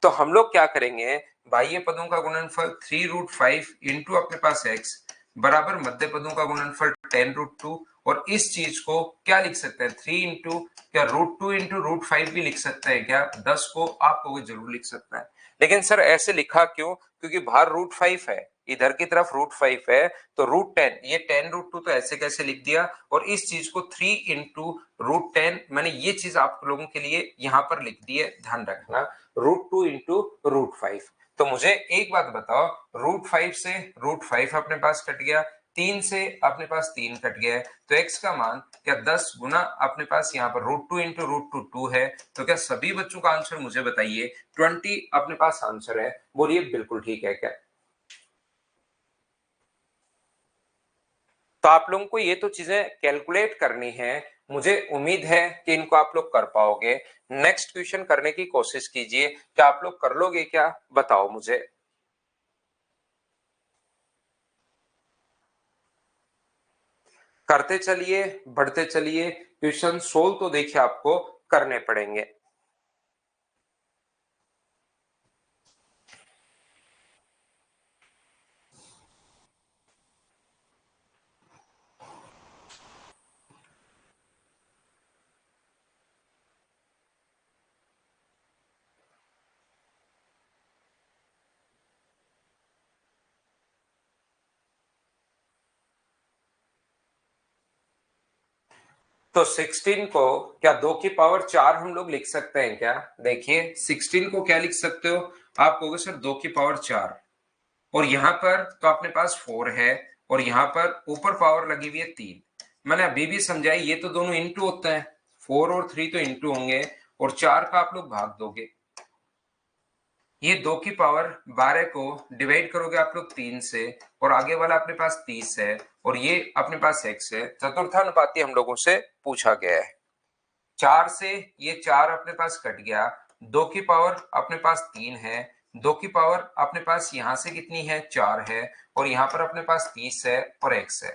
तो हम लोग क्या करेंगे, बाह्य पदों का गुणनफल 3√5 इंटू अपने पास x बराबर मध्य पदों का गुणनफल 10√2, और इस चीज को क्या लिख सकते हैं 3 इंटू क्या √2 इंटू √5 भी लिख सकते हैं क्या, 10 को आप कहोगे जरूर लिख सकते हैं। लेकिन सर ऐसे लिखा क्यों, क्योंकि बाहर √5 है, इधर की तरफ √5 है, तो √10, ये 10√2 तो ऐसे कैसे लिख दिया, और इस चीज को 3 इंटू √10, मैंने ये चीज आप लोगों के लिए यहां पर लिख दी है, ध्यान रखना √2 इंटू √5। तो मुझे एक बात बताओ, √5 से √5 अपने पास कट गया, 3 से अपने पास 3 कट गया है, तो x का मान क्या 10 गुना अपने पास यहाँ पर √2 इंटू √2 2 है, तो क्या सभी बच्चों का आंसर मुझे बताइए 20 अपने पास आंसर है, बोलिए बिल्कुल ठीक है क्या। तो आप लोगों को ये तो चीजें कैलकुलेट करनी है, मुझे उम्मीद है कि इनको आप लोग कर पाओगे। नेक्स्ट क्वेश्चन करने की कोशिश कीजिए, क्या आप लोग कर लोगे क्या, बताओ मुझे। करते चलिए बढ़ते चलिए, क्वेश्चन सोल्व तो देखिए आपको करने पड़ेंगे। तो 16 को क्या 2 की पावर 4 हम लोग लिख सकते हैं क्या? देखिए 16 को क्या लिख सकते हो आप? कहोगे सर 2 की पावर 4, और यहां पर तो अपने पास 4 है, और यहां पर ऊपर पावर लगी हुई है 3। मैंने अभी भी समझाई, ये तो दोनों इंटू होता है, 4 और 3 तो इंटू होंगे, और 4 का आप लोग भाग दोगे। ये 2 की पावर 12 को डिवाइड करोगे आप लोग 3 से, और आगे वाला अपने पास 30 है, और ये अपने पास x है। चतुर्थानुपाती हम लोगों से पूछा गया है। 4 से ये 4 अपने पास कट गया, 2 की पावर अपने पास 3 है, 2 की पावर अपने पास यहां से कितनी है? 4 है, और यहां पर अपने पास 30 है और x है।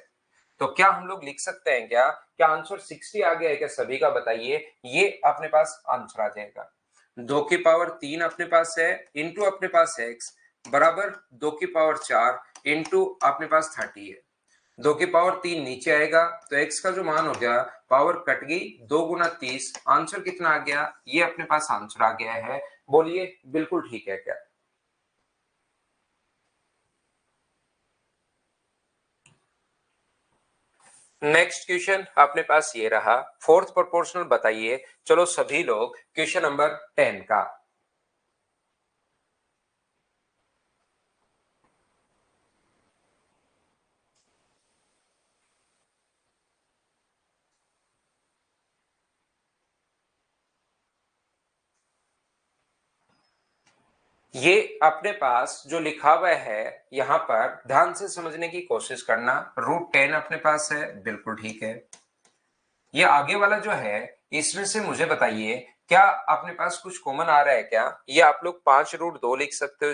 तो क्या हम लोग लिख सकते हैं क्या? क्या आंसर 60 आ गया है क्या सभी का? बताइए, ये अपने पास आंसर आ जाएगा। 2 की पावर 3 अपने पास है, इंटू अपने पास x, बराबर 2 की पावर 4 इंटू अपने पास 30 है। 2 की पावर 3 नीचे आएगा, तो x का जो मान हो गया, पावर कट गई, 2 गुना 30, आंसर कितना आ गया? ये अपने पास आंसर आ गया है। बोलिए बिल्कुल ठीक है क्या? नेक्स्ट क्वेश्चन अपने पास ये रहा, फोर्थ प्रोपोर्शनल बताइए। चलो सभी लोग क्वेश्चन नंबर 10 का। ये अपने पास जो लिखा हुआ है, यहां पर ध्यान से समझने की कोशिश करना। √10 अपने पास है, बिल्कुल ठीक है। ये आगे वाला जो है, इसमें से मुझे बताइए क्या अपने पास कुछ कॉमन आ रहा है क्या? ये आप लोग 5√2 लिख सकते हो,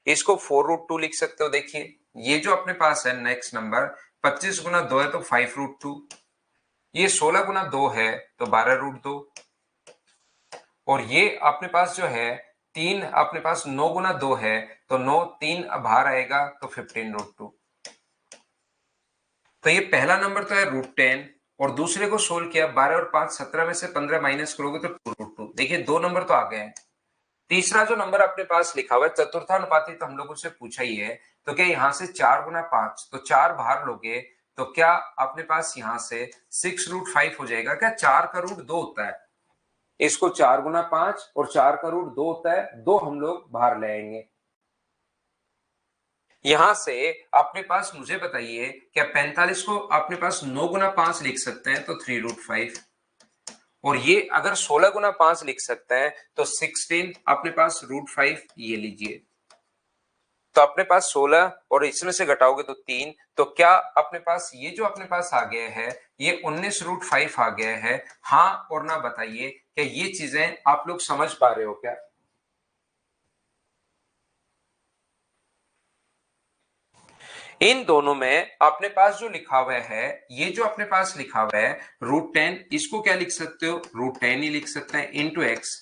इसको 4√2 लिख सकते हो। देखिए ये जो अपने पास है नेक्स्ट नंबर, 25 गुना 2 है तो 5√2, ये 16 गुना 2 है तो 12√2, और ये अपने पास जो है 3 अपने पास 9 गुना 2 है तो 9, 3 बाहर आएगा तो 15√2। तो ये पहला नंबर तो है √10, और दूसरे को सोल्व किया, 12 और 5 17 में से 15 माइनस करोगे तो 2√2। देखिए 2 नंबर तो आ गए हैं। तीसरा जो नंबर अपने पास लिखा हुआ है चतुर्थानुपाती, तो हम लोगों से पूछा ही है, तो क्या यहां से 4 गुना 5, तो 4 बाहर लोगे तो क्या अपने पास यहां से 6√5 हो जाएगा क्या? 4 का रूट 2 होता है, इसको 4 गुना 5 और 4 का रूट 2 होता है, 2 हम लोग बाहर ले आएंगे। यहां से अपने पास मुझे बताइए क्या 45 को अपने पास 9 गुना 5 लिख सकते हैं तो 3√5, और ये अगर 16 गुना 5 लिख सकते हैं तो 16 अपने पास √5, ये लीजिए। तो अपने पास 16 और इसमें से घटाओगे तो 3, तो क्या अपने पास ये जो अपने पास आ गया है, ये 19√5 आ गया है। हाँ और ना बताइए, क्या ये चीजें आप लोग समझ पा रहे हो क्या? इन दोनों में अपने पास जो लिखा हुआ है, ये जो अपने पास लिखा हुआ है √10, इसको क्या लिख सकते हो? √10 ही लिख सकते हैं, इंटू एक्स,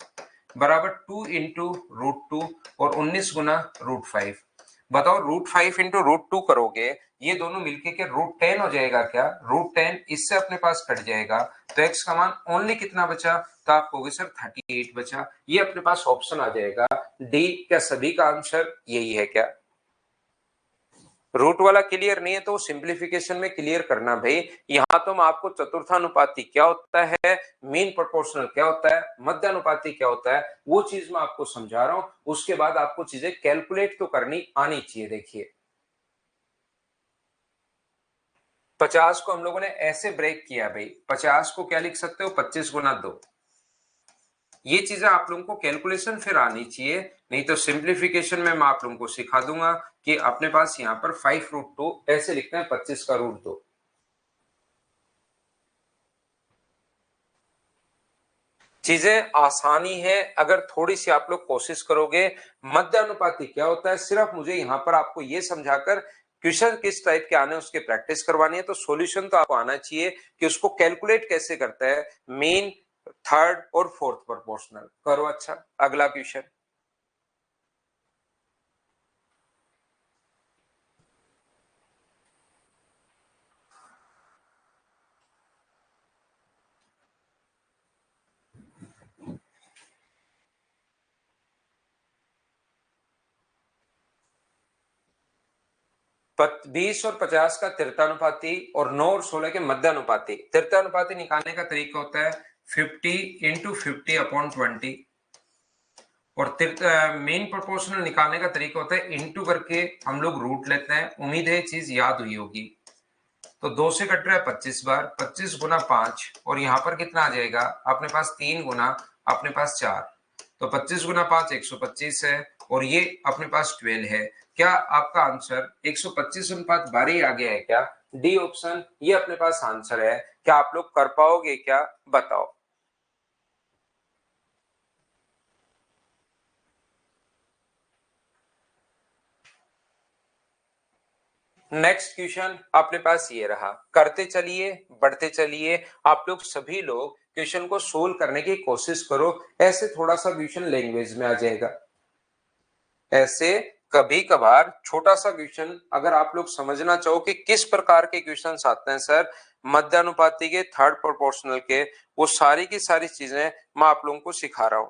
बराबर 2 इंटू √2, और 19 गुना √5। बताओ √5 इंटू √2 करोगे, ये दोनों मिलके के √10 हो जाएगा क्या? √10 इससे अपने पास कट जाएगा, तो एक्स का मान ओनली कितना बचा? तो आप कहोगे सर 38 बचा। ये अपने पास ऑप्शन आ जाएगा डी। क्या सभी का आंसर यही है क्या? रूट वाला क्लियर नहीं है तो सिंप्लीफिकेशन में क्लियर करना भाई। यहां तो मैं आपको चतुर्थानुपाती क्या होता है, मीन प्रोपोर्शनल क्या होता है, मध्यानुपाती क्या होता है, वो चीज मैं आपको समझा रहा हूं। उसके बाद आपको चीजें कैलकुलेट तो करनी आनी चाहिए। देखिए 50 को हम लोगों ने ऐसे ब्रेक किया भाई, 50 को क्या लिख सकते हो? 25 गुना 2। ये चीजें आप लोगों को कैलकुलेशन फिर आनी चाहिए, नहीं तो सिंप्लीफिकेशन में मैं आप लोगों को सिखा दूंगा कि अपने पास यहाँ पर 5√2 ऐसे लिखते हैं, 25 का √2। चीजें आसानी है अगर थोड़ी सी आप लोग कोशिश करोगे। मध्य अनुपाती क्या होता है, सिर्फ मुझे यहां पर आपको ये समझाकर क्वेश्चन किस टाइप के आने उसके प्रैक्टिस करवानी है, तो सॉल्यूशन तो आपको आना चाहिए कि उसको कैलकुलेट कैसे करता है मीन, थर्ड और फोर्थ प्रोपोर्शनल। करो अच्छा अगला क्वेश्चन। 20 और 50 का तिरतानुपाती और 9 और 16 के मध्यानुपाती। तिरतानुपाती निकालने का तरीका होता है 50 इंटू 50/20 और मेन प्रोपोर्शनल निकालने का तरीका होता है इंटू करके हम लोग रूट लेते हैं। उम्मीद है ये चीज याद हुई होगी। तो 2 से कट रहा है 25 बार, 25 गुना 5 और यहाँ पर कितना आ जाएगा अपने पास 3 गुना अपने पास 4। तो 25 गुना 5 125 है और ये अपने पास 12 है। क्या आपका आंसर 125/12 आ गया है क्या? डी ऑप्शन ये अपने पास आंसर है। क्या आप लोग कर पाओगे क्या? बताओ। नेक्स्ट क्वेश्चन अपने पास ये रहा। करते चलिए, बढ़ते चलिए। आप लोग सभी लोग क्वेश्चन को सोल्व करने की कोशिश करो। ऐसे थोड़ा सा क्वेश्चन लैंग्वेज में आ जाएगा। ऐसे कभी कभार छोटा सा क्वेश्चन अगर आप लोग समझना चाहो कि किस प्रकार के क्वेश्चंस आते हैं सर मध्यानुपाती के, थर्ड प्रोपोर्शनल के, वो सारी की सारी चीजें मैं आप लोगों को सिखा रहा हूं।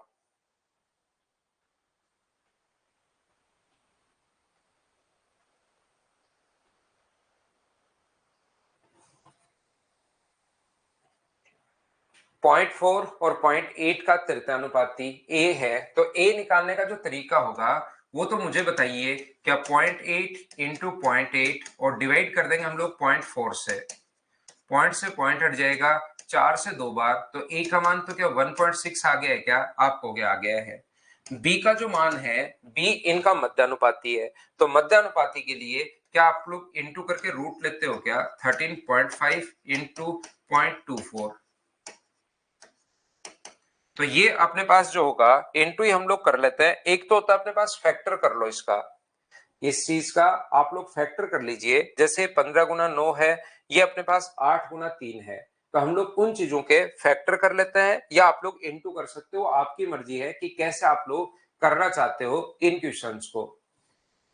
पॉइंट 4 और पॉइंट 8 का तृतीयानुपाती ए है। तो ए निकालने का जो तरीका होगा वो तो मुझे बताइए। क्या 0.8 इंटू 0.8 और डिवाइड कर देंगे हम लोग 0.4 से। पॉइंट से पॉइंट हट जाएगा 4 से 2 बार। तो ए का मान तो क्या 1.6 आ गया है क्या? आपको क्या आ गया है? बी का जो मान है, बी इनका मध्यानुपाती है। तो मध्यानुपाती के लिए क्या आप लोग इंटू करके रूट लेते हो क्या? 13.5 इंटू 0.24। तो ये अपने पास जो होगा इनटू ही हम लोग कर लेते हैं। एक तो होता है अपने पास फैक्टर कर लो इसका, इस चीज का आप लोग फैक्टर कर लीजिए। जैसे 15 गुना 9 है, ये अपने पास 8 गुना 3 है। तो हम लोग उन चीजों के फैक्टर कर लेते हैं या आप लोग इनटू कर सकते हो। आपकी मर्जी है कि कैसे आप लोग करना चाहते हो इन क्वेश्चंस को।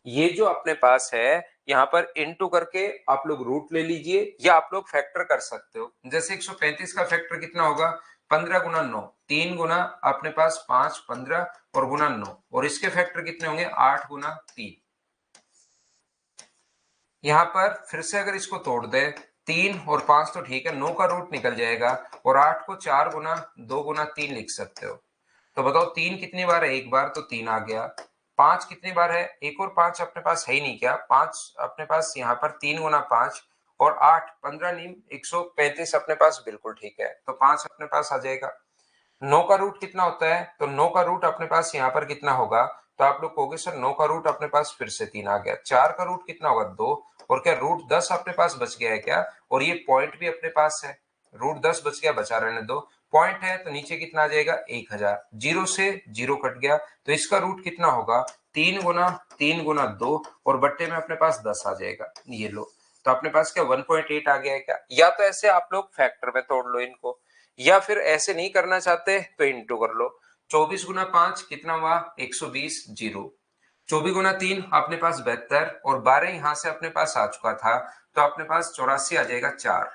ये जो अपने पास है यहाँ पर इनटू करके आप लोग रूट ले लीजिए या आप लोग फैक्टर कर सकते हो। जैसे 135 का फैक्टर कितना होगा? 15 गुना 9, 3 गुना अपने पास 5, 15 और गुना 9 और इसके फैक्टर कितने होंगे? 8 गुना 3। यहाँ पर फिर से अगर इसको तोड़ दे, 3 और 5 तो ठीक है, 9 का रूट निकल जाएगा और 8 को 4 गुना 2 गुना 3 लिख सकते हो। तो बताओ 3 कितनी बार है? एक बार, तो 3 आ गया। 5 कितनी बार है? एक और 5 अपने पास है ही नहीं क्या? 5 अपने पास यहाँ पर 3 गुना 5 और 8 15 नीम 135 अपने पास बिल्कुल ठीक है। तो 5 अपने पास आ जाएगा। 9 का रूट कितना होता है? तो 9 का रूट अपने पास यहाँ पर कितना होगा? तो आप लोग कहोगे सर 9 का रूट अपने पास फिर से 3 आ गया। 4 का रूट कितना होगा? 2 और क्या रूट 10 अपने पास बच गया है क्या? और ये पॉइंट भी अपने पास है, रूट 10 बच गया, बचा रहने दो। पॉइंट है तो नीचे कितना आ जाएगा? 1000। जीरो से जीरो कट गया तो इसका रूट कितना होगा? 3 गुना 2 और बट्टे में अपने पास 10 आ जाएगा। ये लो, तो अपने पास क्या 1.8 आ गया है क्या? या तो ऐसे आप लोग फैक्टर में तोड़ लो इनको, या फिर ऐसे नहीं करना चाहते तो इंटू कर लो। 24 गुना 5 कितना हुआ? 120। जीरो। 24 गुना 3 अपने पास 72 और 12 यहां से अपने पास आ चुका था तो अपने पास 84 आ जाएगा 4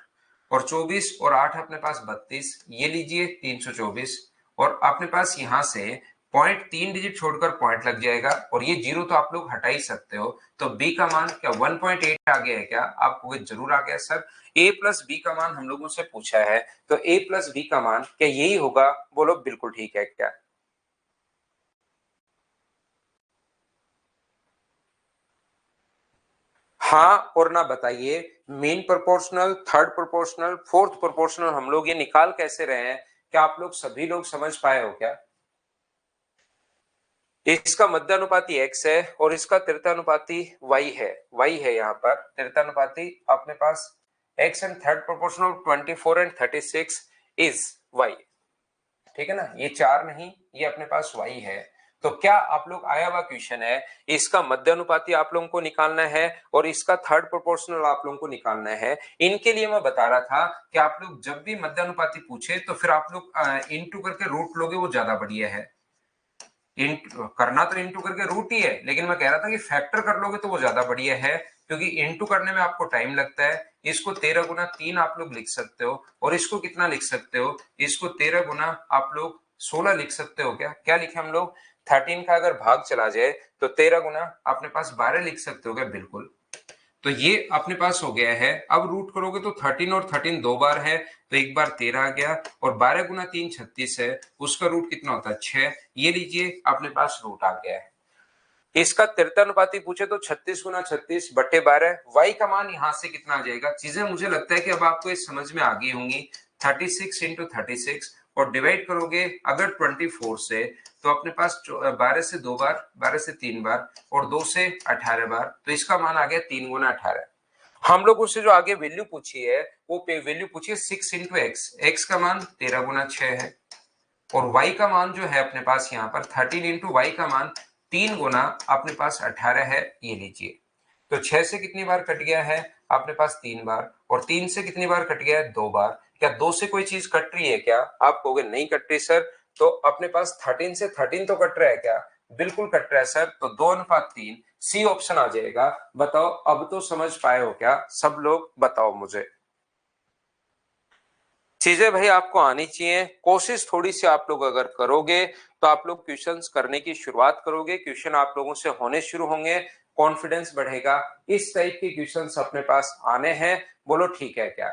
और 24 और 8 अपने पास 32। ये लीजिए 324 और अपने पास यहां से पॉइंट 3 डिजिट छोड़कर पॉइंट लग जाएगा और ये जीरो तो आप लोग हटा ही सकते हो। तो बी का मान क्या 1.8 आ गया है क्या? आपको जरूर आ गया सर। ए प्लस बी का मान हम लोगों से पूछा है तो ए प्लस बी का मान क्या यही होगा? बोलो बिल्कुल ठीक है क्या? हाँ और ना बताइए। Main proportional, third proportional, fourth proportional हम लोग ये निकाल कैसे रहे हैं? क्या आप लोग सभी लोग समझ पाए हो क्या? इसका मध्यानुपाती x है और इसका तृतीयानुपाती y है। y है यहाँ पर तृतीयानुपाती अपने पास x and third proportional 24 and 36 is y। ठीक है ना? ये 4 नहीं, ये अपने पास y है। तो क्या आप लोग आया हुआ क्वेश्चन है, इसका मध्यानुपाती आप लोगों को निकालना है और इसका थर्ड प्रोपोर्शनल आप लोगों को निकालना है। इनके लिए मैं बता रहा था कि आप लोग जब भी मध्यानुपाती पूछे तो फिर आप लोग इनटू करके रूट लोगे, वो ज्यादा बढ़िया है। करना तो इंटू करके रूट ही है, लेकिन मैं कह रहा था कि फैक्टर कर लोगे तो वो ज्यादा बढ़िया है क्योंकि इंटू करने में आपको टाइम लगता है। इसको 13 गुना 3 आप लोग लिख सकते हो और इसको कितना लिख सकते हो? इसको 13 गुना आप लोग 16 लिख सकते हो क्या? क्या लिखे हम लोग? 13 का अगर भाग चला जाए तो 13 गुना अपने पास 12 लिख सकते हो क्या? बिल्कुल। तो ये अपने पास हो गया है। अब रूट करोगे तो 13 और 13 दो बार है, तो एक बार 13 आ गया, और 12 गुना 3 36 है, उसका रूट कितना होता है 6। ये लीजिए अपने पास रूट आ गया है। इसका त्रितानुपाती पूछे तो 36 गुना 36 बट्टे 12। y का मान यहां से कितना आ जाएगा, चीजें मुझे लगता है कि अब आपको इस समझ में आ गई होंगी। 36 इंटू 36 और डिवाइड करोगे अगर 24 से, तो अपने पास 12 से 2 बार, 12 से 3 बार और 2 से 18 बार, तो इसका मान आ गया 3 गुना 18। हम लोग उससे जो आगे वैल्यू पूछी है वो वैल्यू पूछी है 6 इंटू एक्स। एक्स का मान 13 गुना 6 है, और y का मान जो है अपने पास यहाँ पर 13 इंटू वाई का मान 3 गुना अपने पास 18 है। ये लीजिए, तो 6 से कितनी बार कट गया है अपने पास 3 बार, और 3 से कितनी बार कट गया है 2 बार। क्या 2 से कोई चीज कट रही है क्या? आप कहोगे नहीं कट रही सर। तो अपने पास 13 से 13 तो कट रहा है क्या? बिल्कुल कट रहा है सर। तो 2:3 सी ऑप्शन आ जाएगा। बताओ अब तो समझ पाए हो क्या सब लोग? बताओ मुझे। चीजें भाई आपको आनी चाहिए, कोशिश थोड़ी सी आप लोग अगर करोगे तो आप लोग क्वेश्चंस करने की शुरुआत करोगे, क्वेश्चन आप लोगों से होने शुरू होंगे, कॉन्फिडेंस बढ़ेगा। इस टाइप के क्वेश्चंस अपने पास आने हैं। बोलो ठीक है क्या?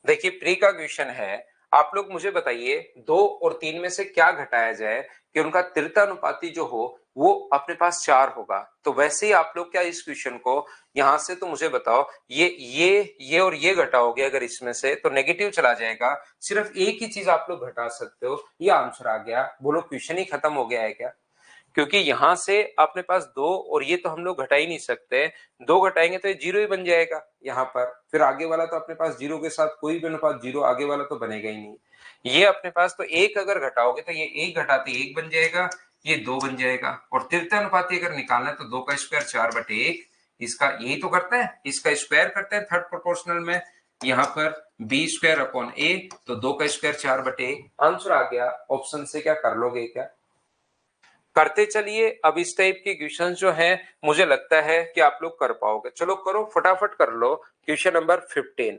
देखिए प्री का क्वेश्चन है, आप लोग मुझे बताइए 2 और 3 में से क्या घटाया जाए कि उनका त्रितानुपाती जो हो वो अपने पास 4 होगा। तो वैसे ही आप लोग क्या इस क्वेश्चन को यहां से, तो मुझे बताओ ये और ये घटाओगे अगर इसमें से, तो नेगेटिव चला जाएगा। सिर्फ एक ही चीज आप लोग घटा सकते हो, ये आंसर आ गया। बोलो क्वेश्चन ही खत्म हो गया है क्या? क्योंकि यहां से अपने पास 2 और ये तो हम लोग घटा ही नहीं सकते, 2 घटाएंगे तो ये 0 ही बन जाएगा यहाँ पर। फिर आगे वाला तो अपने पास 0 के साथ कोई भी अनुपात 0 आगे वाला तो बनेगा ही नहीं। ये अपने पास तो 1 अगर घटाओगे तो ये 1 घटाते 1 बन जाएगा, ये 2 बन जाएगा। और तृतीय अनुपाती अगर निकालना है तो 2 का स्क्वायर 4/1, इसका यही तो करता है, इसका स्क्वायर करते हैं थर्ड प्रोपोर्शनल में। यहाँ पर बी स्क्वायर अपॉन ए, तो 2 का स्क्वायर 4/1 आंसर आ गया। ऑप्शन से क्या कर लोगे क्या? करते चलिए। अब इस टाइप के क्वेश्चन जो हैं मुझे लगता है कि आप लोग कर पाओगे। चलो करो फटाफट कर लो। क्वेश्चन नंबर 15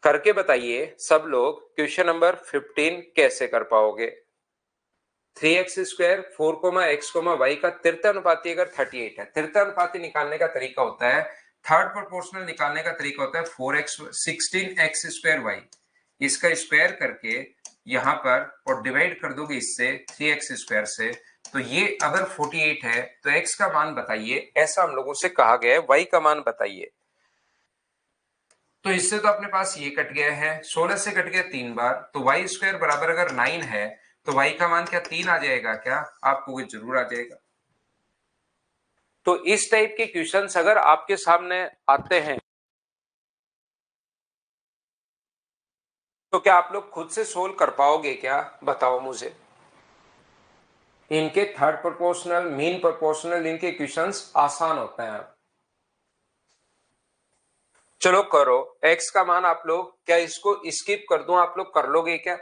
करके बताइए सब लोग, क्वेश्चन नंबर 15 कैसे कर पाओगे। 3x स्क्वायर 4, x, y का त्रितानुपाती अगर 38 है, त्रितानुपाती निकालने का तरीका होता है, थर्ड प्रोपोर्शनल निकालने का तरीका होता है 4x 16x स्क्वायर y, इसका स्क्वायर करके यहां पर और डिवाइड कर दोगे इससे 3x स्क्वायर से। तो ये अगर 48 है तो x का मान बताइए, ऐसा हम लोगों से कहा गया है, y का मान बताइए। तो इससे तो अपने पास ये कट गया है, 16 से कट गया 3 बार, तो वाई स्क्वायर बराबर अगर 9 है तो वाई का मान क्या 3 आ जाएगा क्या? आपको जरूर आ जाएगा। तो इस टाइप के क्वेश्चंस अगर आपके सामने आते हैं तो क्या आप लोग खुद से सोल्व कर पाओगे क्या? बताओ मुझे। इनके थर्ड प्रोपोर्शनल, मीन प्रोपोर्शनल, इनके क्वेश्चंस आसान होते हैं। चलो करो। एक्स का मान आप लोग क्या इसको स्किप कर दूं, आप लोग कर लोगे क्या?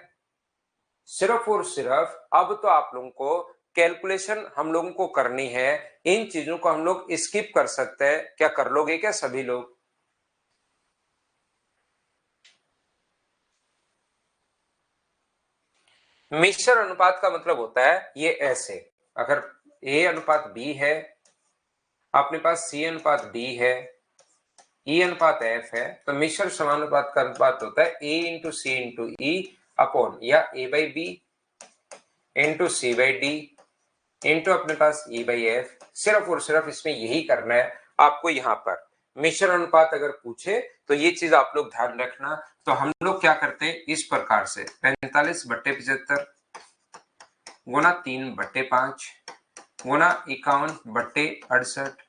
सिर्फ और सिर्फ अब तो आप लोगों को कैलकुलेशन हम लोगों को करनी है, इन चीजों को हम लोग स्किप कर सकते हैं। क्या कर लोगे क्या सभी लोग? मिश्र अनुपात का मतलब होता है ये ऐसे, अगर ए अनुपात बी है, अपने पास सी अनुपात डी है, ई अनुपात एफ है, तो मिश्र समानुपात का अनुपात होता है a into c into e upon या a by b into c by d into अपने पास ई बाई एफ। सिर्फ और सिर्फ इसमें यही करना है आपको। यहाँ पर मिश्र अनुपात अगर पूछे तो ये चीज आप लोग ध्यान रखना। तो हम लोग क्या करते हैं इस प्रकार से, 45/75 गुना 3/5 गुना 51/68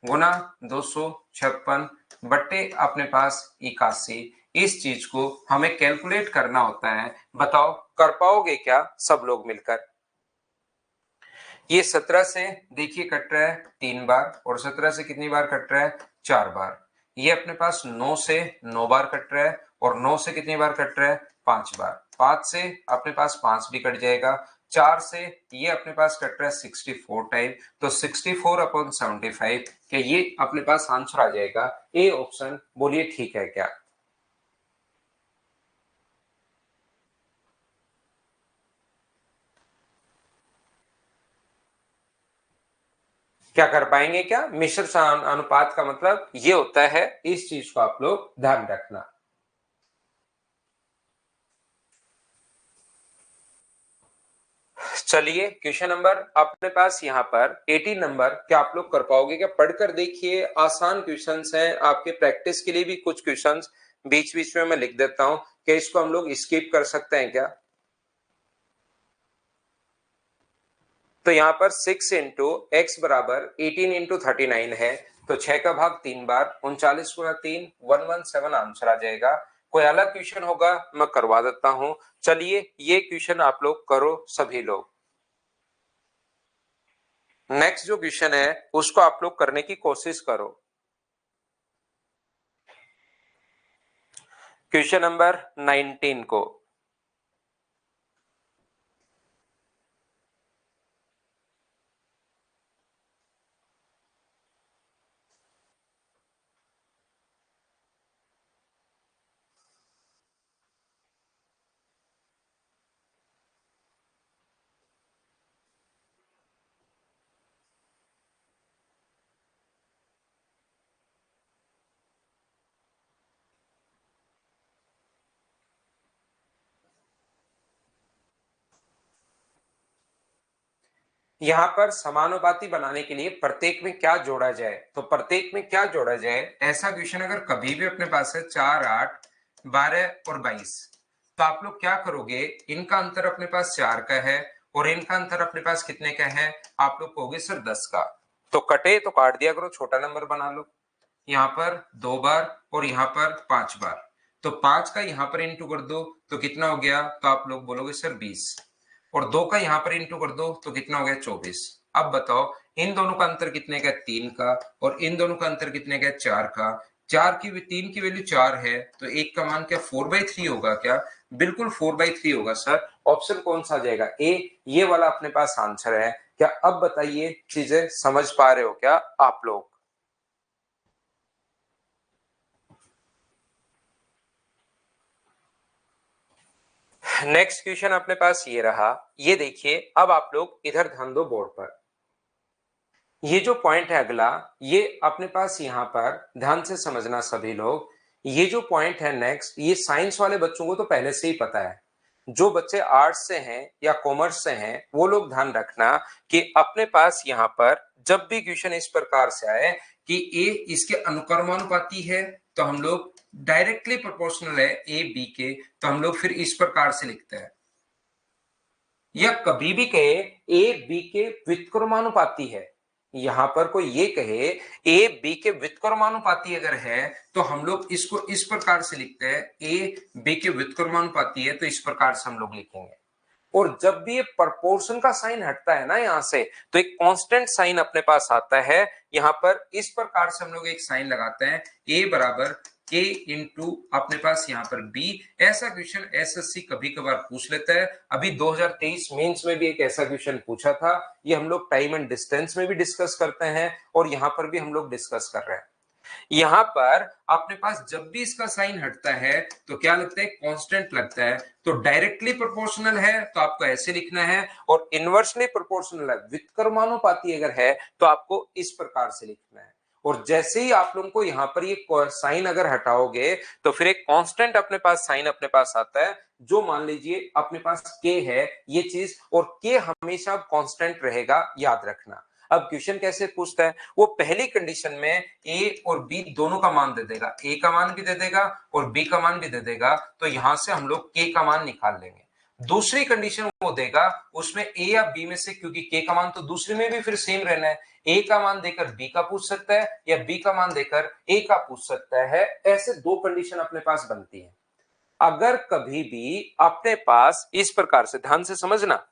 गुना 256 बट्टे अपने पास 81। इस चीज को हमें कैलकुलेट करना होता है। बताओ कर पाओगे क्या सब लोग मिलकर? ये 17 से देखिए कट रहा है 3 बार, और 17 से कितनी बार कट रहा है 4 बार। ये अपने पास 9 से 9 बार कट रहा है, और 9 से कितनी बार कट रहा है 5 बार। 5 से अपने पास 5 भी कट जाएगा। 4 से ये अपने पास कट रहा है 64 टाइप, तो 64/75 के ये अपने पास आंसर आ जाएगा ए ऑप्शन। बोलिए ठीक है क्या? क्या कर पाएंगे? क्या मिश्र अनुपात का मतलब ये होता है, इस चीज को आप लोग ध्यान रखना। चलिए क्वेश्चन नंबर अपने पास यहाँ पर 18 नंबर, क्या आप लोग कर पाओगे? क्या पढ़कर देखिए, आसान क्वेश्चंस हैं, आपके प्रैक्टिस के लिए भी कुछ क्वेश्चंस बीच बीच में मैं लिख देता हूं, क्या इसको हम लोग स्किप कर सकते हैं क्या? तो यहाँ पर 6 इंटू एक्स बराबर 18 इंटू 39 है, तो 6 का भाग 3 बार, 39 गुणा 3, 117 आंसर आ जाएगा। कोई अलग क्वेश्चन होगा मैं करवा देता हूं। चलिए ये क्वेश्चन आप लोग करो सभी लोग। नेक्स्ट जो क्वेश्चन है उसको आप लोग करने की कोशिश करो। क्वेश्चन नंबर 19 को। यहाँ पर समानुपाती बनाने के लिए प्रत्येक में क्या जोड़ा जाए, तो प्रत्येक में क्या जोड़ा जाए, ऐसा क्वेश्चन अगर कभी भी अपने पास है 4, 8, 12 और 22, तो आप लोग क्या करोगे, इनका अंतर अपने पास 4 का है और इनका अंतर अपने पास कितने का है, आप लोग कहोगे सर 10 का। तो कटे तो काट दिया करो, छोटा नंबर बना लो। यहाँ पर 2 बार और यहाँ पर 5 बार, तो 5 का यहाँ पर इंटू कर दो तो कितना हो गया, तो आप लोग बोलोगे सर 20, और 2 का यहाँ पर इंटू कर दो तो कितना हो गया 24। अब बताओ इन दोनों का अंतर कितने का, 3 का, और इन दोनों का अंतर कितने का, 4 का। 3 की वैल्यू 4 है, तो एक का मान क्या 4/3 होगा क्या? बिल्कुल 4/3 होगा सर। ऑप्शन कौन सा आ जाएगा? ए, ये वाला अपने पास आंसर है। क्या अब बताइए चीजें समझ पा रहे हो क्या आप लोग? नेक्स्ट क्वेश्चन अपने पास ये रहा, ये देखिए, अब आप लोग इधर ध्यान दो बोर्ड पर। ये जो पॉइंट है अगला, ये अपने पास यहाँ पर ध्यान से समझना सभी लोग। ये जो पॉइंट है नेक्स्ट, ये साइंस वाले बच्चों को तो पहले से ही पता है। जो बच्चे आर्ट्स से हैं या कॉमर्स से हैं वो लोग ध्यान रखना कि अपने पास यहाँ पर जब भी क्वेश्चन इस प्रकार से आए कि ए इसके अनुक्रमानुपाती है, तो हम लोग डायरेक्टली प्रोपोर्शनल है ए बी के, तो हम लोग फिर इस प्रकार से लिखते हैं। या कभी भी कहे ए बी के व्युत्क्रमानुपाती है, यहां पर कोई ये कहे ए बी के व्युत्क्रमानुपाती अगर है, तो हम लोग इसको इस प्रकार से लिखते हैं, ए बी के व्युत्क्रमानुपाती है तो इस प्रकार से हम लोग लिखेंगे। और जब भी ये प्रपोर्शन का साइन हटता है ना यहां से, तो एक कांस्टेंट साइन अपने पास आता है। यहां पर इस प्रकार से हम लोग एक साइन लगाते हैं, ए बराबर के इंटू अपने पास यहाँ पर बी। ऐसा क्वेश्चन एसएससी कभी कभार पूछ लेता है। अभी 2023 मेंस में भी एक ऐसा क्वेश्चन पूछा था, ये हम लोग टाइम एंड डिस्टेंस में भी डिस्कस करते हैं और यहाँ पर भी हम लोग डिस्कस कर रहे हैं। यहां पर अपने पास जब भी इसका साइन हटता है तो क्या लगता है, कांस्टेंट लगता है। तो डायरेक्टली प्रोपोर्शनल है तो आपको ऐसे लिखना है, और इनवर्सली प्रोपोर्शनल है, व्युत्क्रमानुपाती अगर है तो आपको इस प्रकार से लिखना है। और जैसे ही आप लोगों को यहाँ पर ये साइन अगर हटाओगे तो फिर एक कांस्टेंट अपने पास साइन अपने पास आता है, जो मान लीजिए अपने पास के है ये चीज, और के हमेशा कांस्टेंट रहेगा, याद रखना। अब क्वेश्चन कैसे पूछता है, वो पहली कंडीशन में ए और बी दोनों का मान दे देगा, ए का मान भी दे देगा और बी का मान भी दे देगा, तो यहां से हम लोग के का मान निकाल लेंगे। दूसरी कंडीशन वो देगा, उसमें ए या बी में से, क्योंकि के का मान तो दूसरे में भी फिर सेम रहना है, ए का मान देकर बी का पूछ सकता है या बी का मान देकर ए का पूछ सकता है। ऐसे दो कंडीशन अपने पास बनती है। अगर कभी भी अपने पास इस प्रकार से, ध्यान से समझना,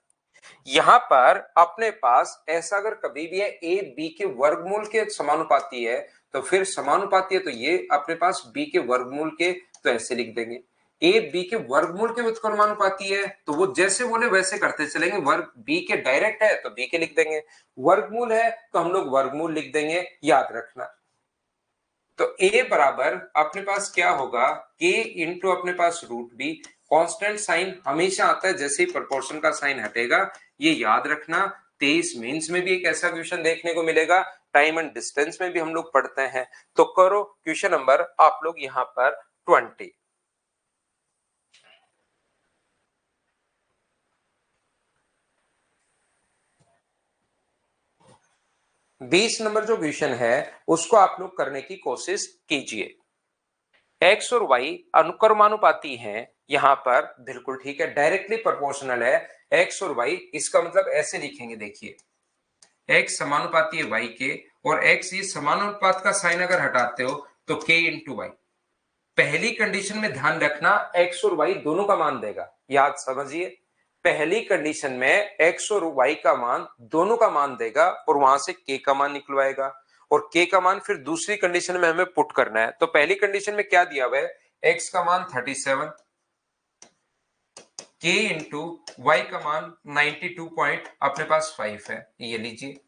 यहां पर अपने पास ऐसा अगर कभी भी है ए बी के वर्गमूल के समानुपाती है, तो फिर समानुपाती है तो ये अपने पास बी के वर्गमूल के, तो ऐसे लिख देंगे। ए बी के वर्गमूल के व्युत्क्रमानुपाती है तो वो जैसे बोले वैसे करते चलेंगे, वर्ग बी के डायरेक्ट है तो बी के लिख देंगे, वर्गमूल है तो हम लोग वर्गमूल लिख देंगे, याद रखना। तो a बराबर अपने पास क्या होगा, k इंटू अपने पास रूट बी। कांस्टेंट साइन हमेशा आता है जैसे ही प्रोपोर्शन का साइन हटेगा, ये याद रखना। 23 मेंस में भी एक ऐसा क्वेश्चन देखने को मिलेगा, टाइम एंड डिस्टेंस में भी हम लोग पढ़ते हैं। तो करो क्वेश्चन नंबर आप लोग यहाँ पर 20। बीस नंबर जो क्वेश्चन है उसको आप लोग करने की कोशिश कीजिए। एक्स और वाई अनुक्रमानुपाती हैं, यहां पर बिल्कुल ठीक है, डायरेक्टली प्रोपोर्शनल है एक्स और वाई। इसका मतलब ऐसे लिखेंगे, देखिए एक्स समानुपाती है वाई के, और एक्स ये समानुपात का साइन अगर हटाते हो तो के इंटू वाई। पहली कंडीशन में ध्यान रखना एक्स और वाई दोनों का मान देगा, याद समझिए। पहली कंडीशन में एक्स और वाई का मान दोनों का मान देगा और वहां से के का मान निकलवाएगा, और के का मान फिर दूसरी कंडीशन में हमें पुट करना है। तो पहली कंडीशन में क्या दिया हुआ है, एक्स का मान 37, के इंटू वाई का मान 92 पॉइंट अपने पास 5 है, ये लीजिए।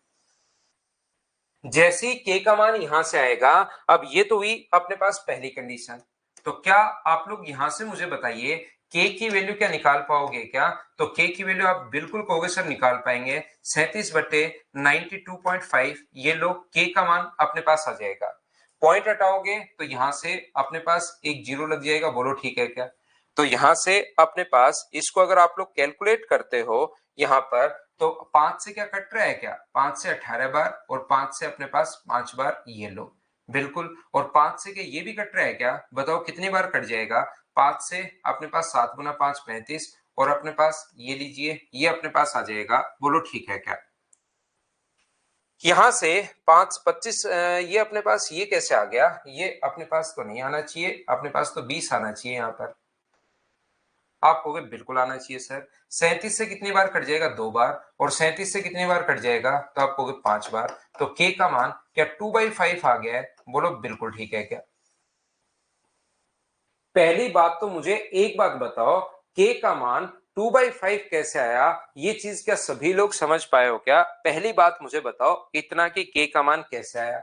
जैसे ही के का मान यहां से आएगा, अब ये तो हुई अपने पास पहली कंडीशन। तो क्या आप लोग यहां से मुझे बताइए के की वैल्यू क्या निकाल पाओगे क्या? तो के की वैल्यू आप बिल्कुल कहोगे सर निकाल पाएंगे, 37/92.5। ये लोग के का मान अपने पास आ जाएगा। पॉइंट हटाओगे तो यहां से अपने पास एक जीरो लग जाएगा, बोलो ठीक है क्या? तो यहां से अपने पास इसको अगर आप लोग कैलकुलेट करते हो यहां पर, तो 5 से क्या कट रहा है क्या, 5 से 18 बार, और 5 से अपने पास 5 बार, ये लो बिल्कुल। और 5 से क्या ये भी कट रहा है क्या, बताओ कितनी बार कट जाएगा? 5 से अपने पास 7 गुना 5 35, और अपने पास ये लीजिए ये अपने पास आ जाएगा, बोलो ठीक है क्या? यहां से 5 25, ये अपने पास ये कैसे आ गया? ये अपने पास तो नहीं आना चाहिए, अपने पास तो 20 आना चाहिए यहाँ पर। आप कहोगे बिल्कुल आना चाहिए सर। 37 से कितनी बार कट जाएगा? 2 बार। और 37 से कितनी बार कट जाएगा? तो आप कहोगे 5 बार। तो के का मान क्या 2/5 आ गया है? बोलो बिल्कुल ठीक है क्या? पहली बात तो मुझे एक बात बताओ, के का मान 2/5 कैसे आया? ये चीज क्या सभी लोग समझ पाए हो क्या? पहली बात मुझे बताओ इतना कि के का मान कैसे आया।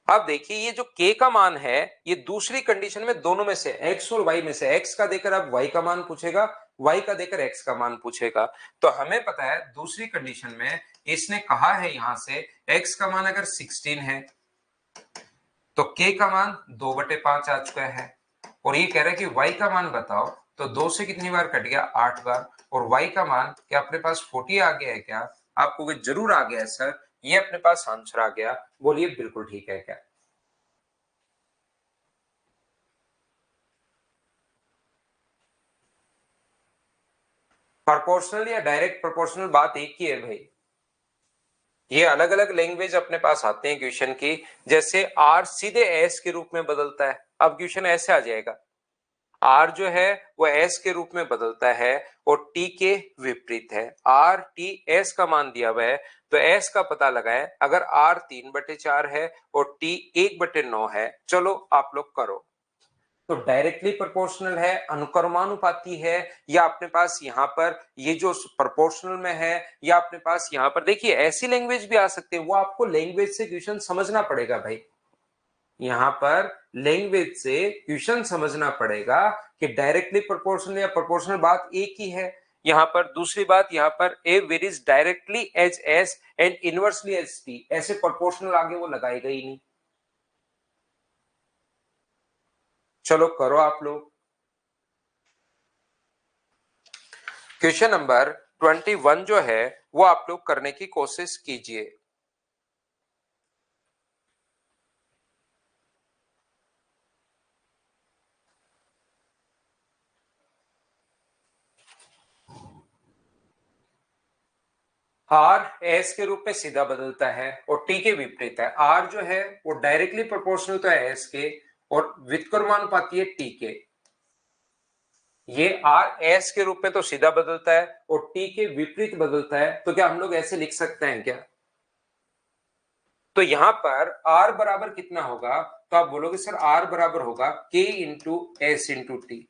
अब देखिए ये जो k का मान है, ये दूसरी कंडीशन में दोनों में से x और y में से x का देकर अब y का मान पूछेगा, y का देकर x का मान पूछेगा। तो हमें पता है दूसरी कंडीशन में इसने कहा है यहां से x का मान अगर 16 है तो k का मान 2/5 आ चुका है, और ये कह रहा है कि y का मान बताओ। तो 2 से कितनी बार कट गया? 8 बार। और y का मान क्या अपने पास 40 आ गया है क्या? आपको जरूर आ गया है सर, ये अपने पास आंसर आ गया, बोलिए बिल्कुल ठीक है क्या? प्रोपोर्शनल या डायरेक्ट प्रोपोर्शनल बात एक ही है भाई। ये अलग अलग लैंग्वेज अपने पास आते हैं क्वेश्चन की। जैसे आर सीधे एस के रूप में बदलता है, अब क्वेश्चन ऐसे आ जाएगा, आर जो है वो एस के रूप में बदलता है और टी के विपरीत है। आर टी एस का मान दिया हुआ है, तो एस का पता लगाएं। अगर आर 3/4 है और टी 1/9 है, चलो आप लोग करो। तो डायरेक्टली प्रोपोर्शनल है, अनुक्रमानुपाती है, या अपने पास यहां पर ये जो प्रोपोर्शनल में है, या अपने पास यहां पर देखिए ऐसी लैंग्वेज भी आ सकती है, वो आपको लैंग्वेज से क्वेश्चन समझना पड़ेगा भाई। यहां पर लैंग्वेज से क्वेश्चन समझना पड़ेगा कि डायरेक्टली प्रोपोर्शनल या प्रोपोर्शनल बात एक ही है। यहां पर दूसरी बात, यहां पर a varies directly as s and inversely as t, ऐसे प्रोपोर्शनल आगे वो लगाएगा ही नहीं। चलो करो आप लोग। क्वेश्चन नंबर 21 जो है वो आप लोग करने की कोशिश कीजिए। आर एस के रूप में सीधा बदलता है और टी के विपरीत है। आर जो है वो डायरेक्टली प्रोपोर्शनल तो है एस के, और व्युत्क्रमानुपाती है टी के। ये आर एस के रूप में तो सीधा बदलता है और टी के विपरीत बदलता है, तो क्या हम लोग ऐसे लिख सकते हैं क्या? तो यहां पर आर बराबर कितना होगा? तो आप बोलोगे सर आर बराबर होगा के इंटू एस इंटू टी।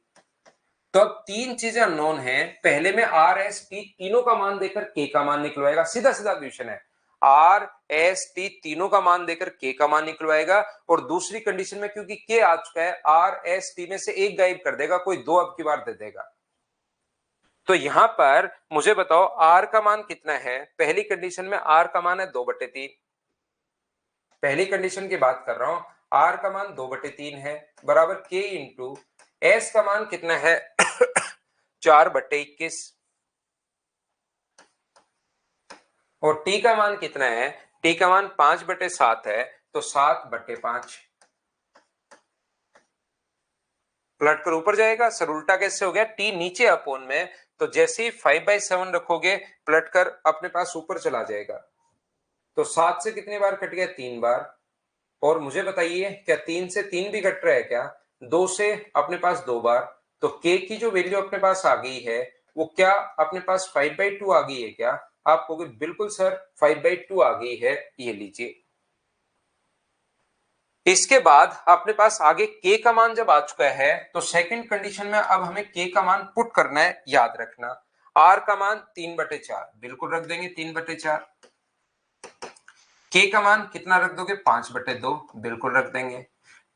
तो अब तीन चीजें अननोन है, पहले में आर एस टी तीनों का मान देकर के का मान निकलवाएगा, सीधा सीधा क्वेश्चन है। आर एस टी तीनों का मान देकर के का मान निकलवाएगा, और दूसरी कंडीशन में क्योंकि के आ चुका है आर एस टी में से एक गायब कर देगा, कोई दो अब की बार दे देगा। तो यहां पर मुझे बताओ आर का मान कितना है। पहली कंडीशन में आर का मान है 2/3, पहली कंडीशन की बात कर रहा हूं, आर का मान 2/3 है बराबर के इंटू एस का मान कितना है 4/21, और टी का मान कितना है, टी का मान 5/7 है, तो 7/5 पलट कर ऊपर जाएगा। सर उल्टा कैसे हो गया, टी नीचे अपोन में, तो जैसे ही 5/7 रखोगे पलट कर अपने पास ऊपर चला जाएगा। तो 7 से कितनी बार कट गया, 3 बार। और मुझे बताइए क्या 3 से 3 भी कट रहा है क्या, 2 से अपने पास 2 बार। तो के की जो वैल्यू अपने पास आ गई है वो क्या अपने पास 5/2 आ गई है क्या। आप कहोगे बिल्कुल सर 5/2 आ गई है, ये लीजिए। इसके बाद अपने पास आगे के का मान जब आ चुका है तो सेकंड कंडीशन में अब हमें के का मान पुट करना है। याद रखना आर का मान 3/4 बिल्कुल रख देंगे, 3/4। के का मान कितना रख दोगे, 5/2 बिल्कुल रख देंगे।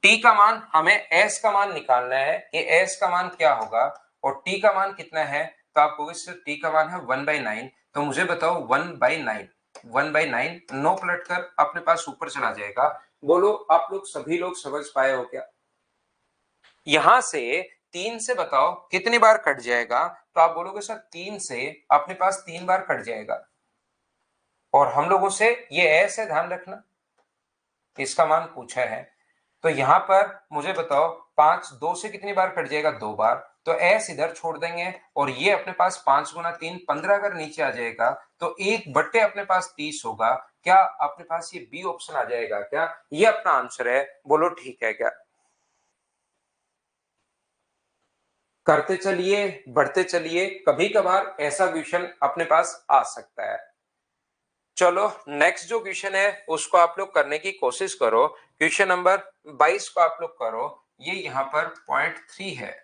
टी का मान हमें एस का मान निकालना है कि एस का मान क्या होगा, और टी का मान कितना है, तो आप कहोगे सर टी का मान है 1/9। तो मुझे बताओ 1/9, 1/9 9 पलट कर अपने पास ऊपर चला जाएगा। बोलो आप लोग सभी लोग समझ पाए हो क्या। यहां से 3 से बताओ कितनी बार कट जाएगा, तो आप बोलोगे सर 3 से अपने पास 3 बार कट जाएगा, और हम लोगों से ये एस है, ध्यान रखना इसका मान पूछा है। तो यहां पर मुझे बताओ 5 2 से कितनी बार कट जाएगा, 2 बार। तो एस इधर छोड़ देंगे, और ये अपने पास 5 गुना 3 15 अगर नीचे आ जाएगा तो 1/, अपने पास 30 होगा। क्या अपने पास ये बी ऑप्शन आ जाएगा क्या, ये अपना आंसर है। बोलो ठीक है क्या। करते चलिए, बढ़ते चलिए, कभी कभार ऐसा क्वेश्चन अपने पास आ सकता है। चलो नेक्स्ट जो क्वेश्चन है उसको आप लोग करने की कोशिश करो। क्वेश्चन नंबर 22 को आप लोग करो। ये यहां पर 0.3 है,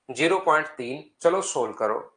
0.3। चलो सोल्व करो।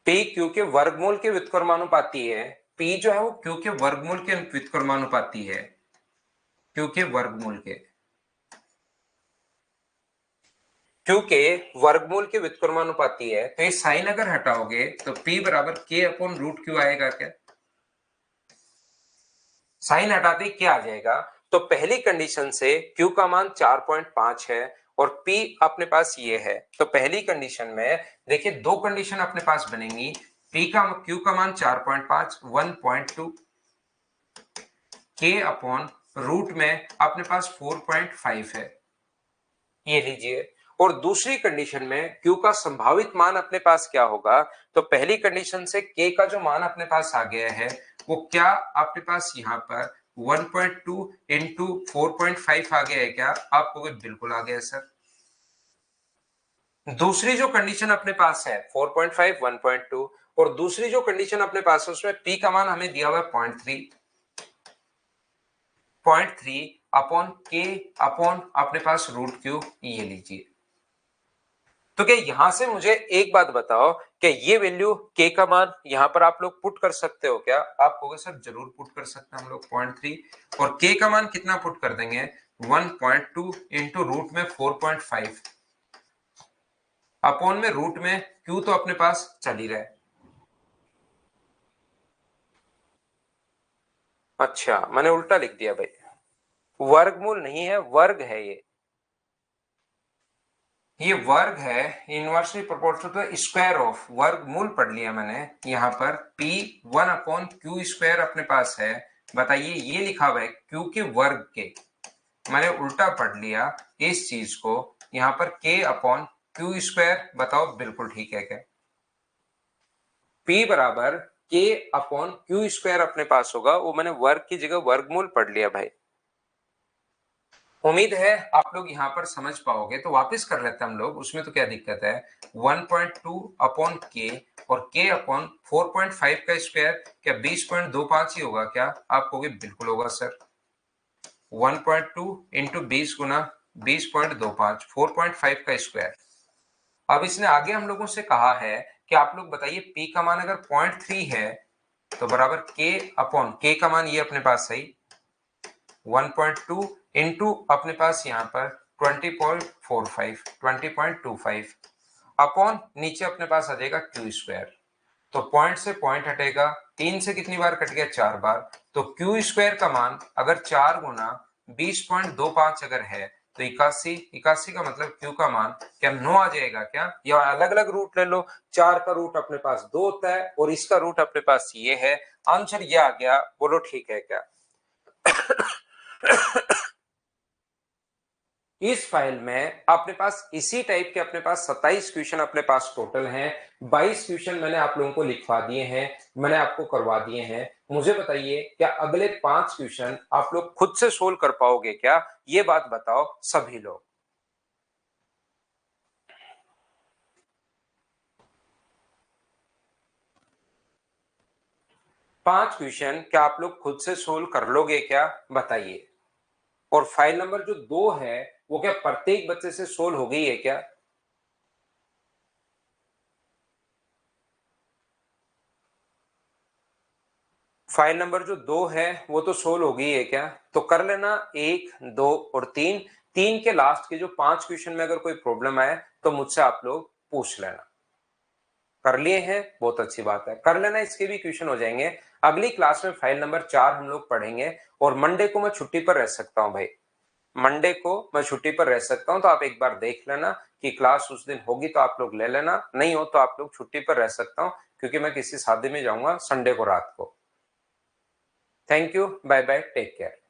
पी क्यू के वर्गमूल के व्युत्क्रमानुपाती है। पी जो है वो क्यू के वर्गमूल के व्युत्क्रमानुपाती है, क्यू के वर्गमूल के, क्यू के वर्गमूल के व्युत्क्रमानुपाती है। तो ये साइन अगर हटाओगे तो पी बराबर के अपॉन रूट क्यू आएगा क्या। साइन हटाते क्या आ जाएगा, तो पहली कंडीशन से Q का मान 4.5 है और P अपने पास ये है। तो पहली कंडीशन में देखिए दो कंडीशन अपने पास बनेंगी। Q का मान 4.5 1.2 K अपॉन रूट में अपने पास 4.5 है, ये लीजिए। और दूसरी कंडीशन में Q का संभावित मान अपने पास क्या होगा, तो पहली कंडीशन से K का जो मान अपने पास आ गया है वो क्या अपने पास यहाँ पर 1.2 इंटू 4.5 आ गया है क्या। आपको बिल्कुल आ गया सर। दूसरी जो कंडीशन अपने पास है 4.5 1.2, और दूसरी जो कंडीशन अपने पास है उसमें P का मान हमें दिया हुआ है 0.3 अपॉन K अपॉन अपने पास रूट क्यू, ये लीजिए। तो क्या यहां से मुझे एक बात बताओ कि ये वैल्यू के का मान यहां पर आप लोग पुट कर सकते हो क्या। आप कहोगे सर जरूर पुट कर सकते हैं हम लोग 0.3, और के का मान कितना पुट कर देंगे 1.2 इंटू रूट में 4.5 अपॉन में रूट में क्यू तो अपने पास चल ही रहा है। अच्छा, मैंने उल्टा लिख दिया भाई, वर्गमूल नहीं है, वर्ग है ये वर्ग है, inversely proportional to square of, वर्गमूल पढ़ लिया मैंने। यहाँ पर P 1/q² अपने पास है। बताइए, ये लिखा हुआ है Q के वर्ग के, मैंने उल्टा पढ़ लिया इस चीज को। यहाँ पर K/q², बताओ बिल्कुल ठीक है क्या? P बराबर K/q² अपने पास होगा, वो मैंने वर्ग की जगह वर्गमूल पढ़ लिया भाई। उम्मीद है आप लोग यहाँ पर समझ पाओगे, तो वापस कर लेते हैं हम लोग, उसमें तो क्या दिक्कत है। 1.2/k और K/4.5 का स्क्वायर, क्या 20.25 ही होगा क्या? आप कहोगे बिल्कुल होगा सर। 1.2 इंटू 20 गुना 20.25, 4.5 का स्क्वायर। अब इसने आगे हम लोगों से कहा है कि आप लोग बताइए P का मान अगर 0.3 है तो बराबर K का मान ये अपने पास सही 1.2 इंटू अपने पास यहाँ पर 20.25 अपॉन नीचे अपने पास आ जाएगा Q²। तो पॉइंट से पॉइंट हटेगा, 3 से कितनी बार कट गया? 4 बार। तो Q² का मान अगर 4 गुना 20.25 अगर है तो 81 का मतलब Q का मान क्या 9 आ जाएगा क्या? या अलग अलग रूट ले लो, 4 का रूट अपने पास 2 होता है और इसका रूट अपने पास ये है। आंसर ये आ गया, बोलो ठीक है क्या? इस फाइल में अपने पास इसी टाइप के अपने पास 27 क्वेश्चन अपने पास टोटल हैं। 22 क्वेश्चन मैंने आप लोगों को लिखवा दिए हैं, मैंने आपको करवा दिए हैं। मुझे बताइए, क्या अगले 5 क्वेश्चन आप लोग खुद से सोल्व कर पाओगे क्या? ये बात बताओ सभी लोग। पांच क्वेश्चन क्या आप लोग खुद से सोल्व कर लोगे क्या? बताइए। और फाइल नंबर जो 2 है वो क्या प्रत्येक बच्चे से सोल्व हो गई है क्या? फाइल नंबर जो 2 है वो तो सोल्व हो गई है क्या? तो कर लेना 1, 2 और 3। 3 के लास्ट के जो 5 क्वेश्चन में अगर कोई प्रॉब्लम आए तो मुझसे आप लोग पूछ लेना। कर लिए हैं, बहुत अच्छी बात है, कर लेना, इसके भी क्वेश्चन हो जाएंगे। अगली क्लास में फाइल नंबर 4 हम लोग पढ़ेंगे। और मंडे को मैं छुट्टी पर रह सकता हूं भाई, मंडे को मैं छुट्टी पर रह सकता हूं, तो आप एक बार देख लेना कि क्लास उस दिन होगी तो आप लोग ले लेना, नहीं हो तो आप लोग छुट्टी पर रह सकता हूं, क्योंकि मैं किसी शादी में जाऊंगा संडे को रात को। Thank you, bye bye, take care.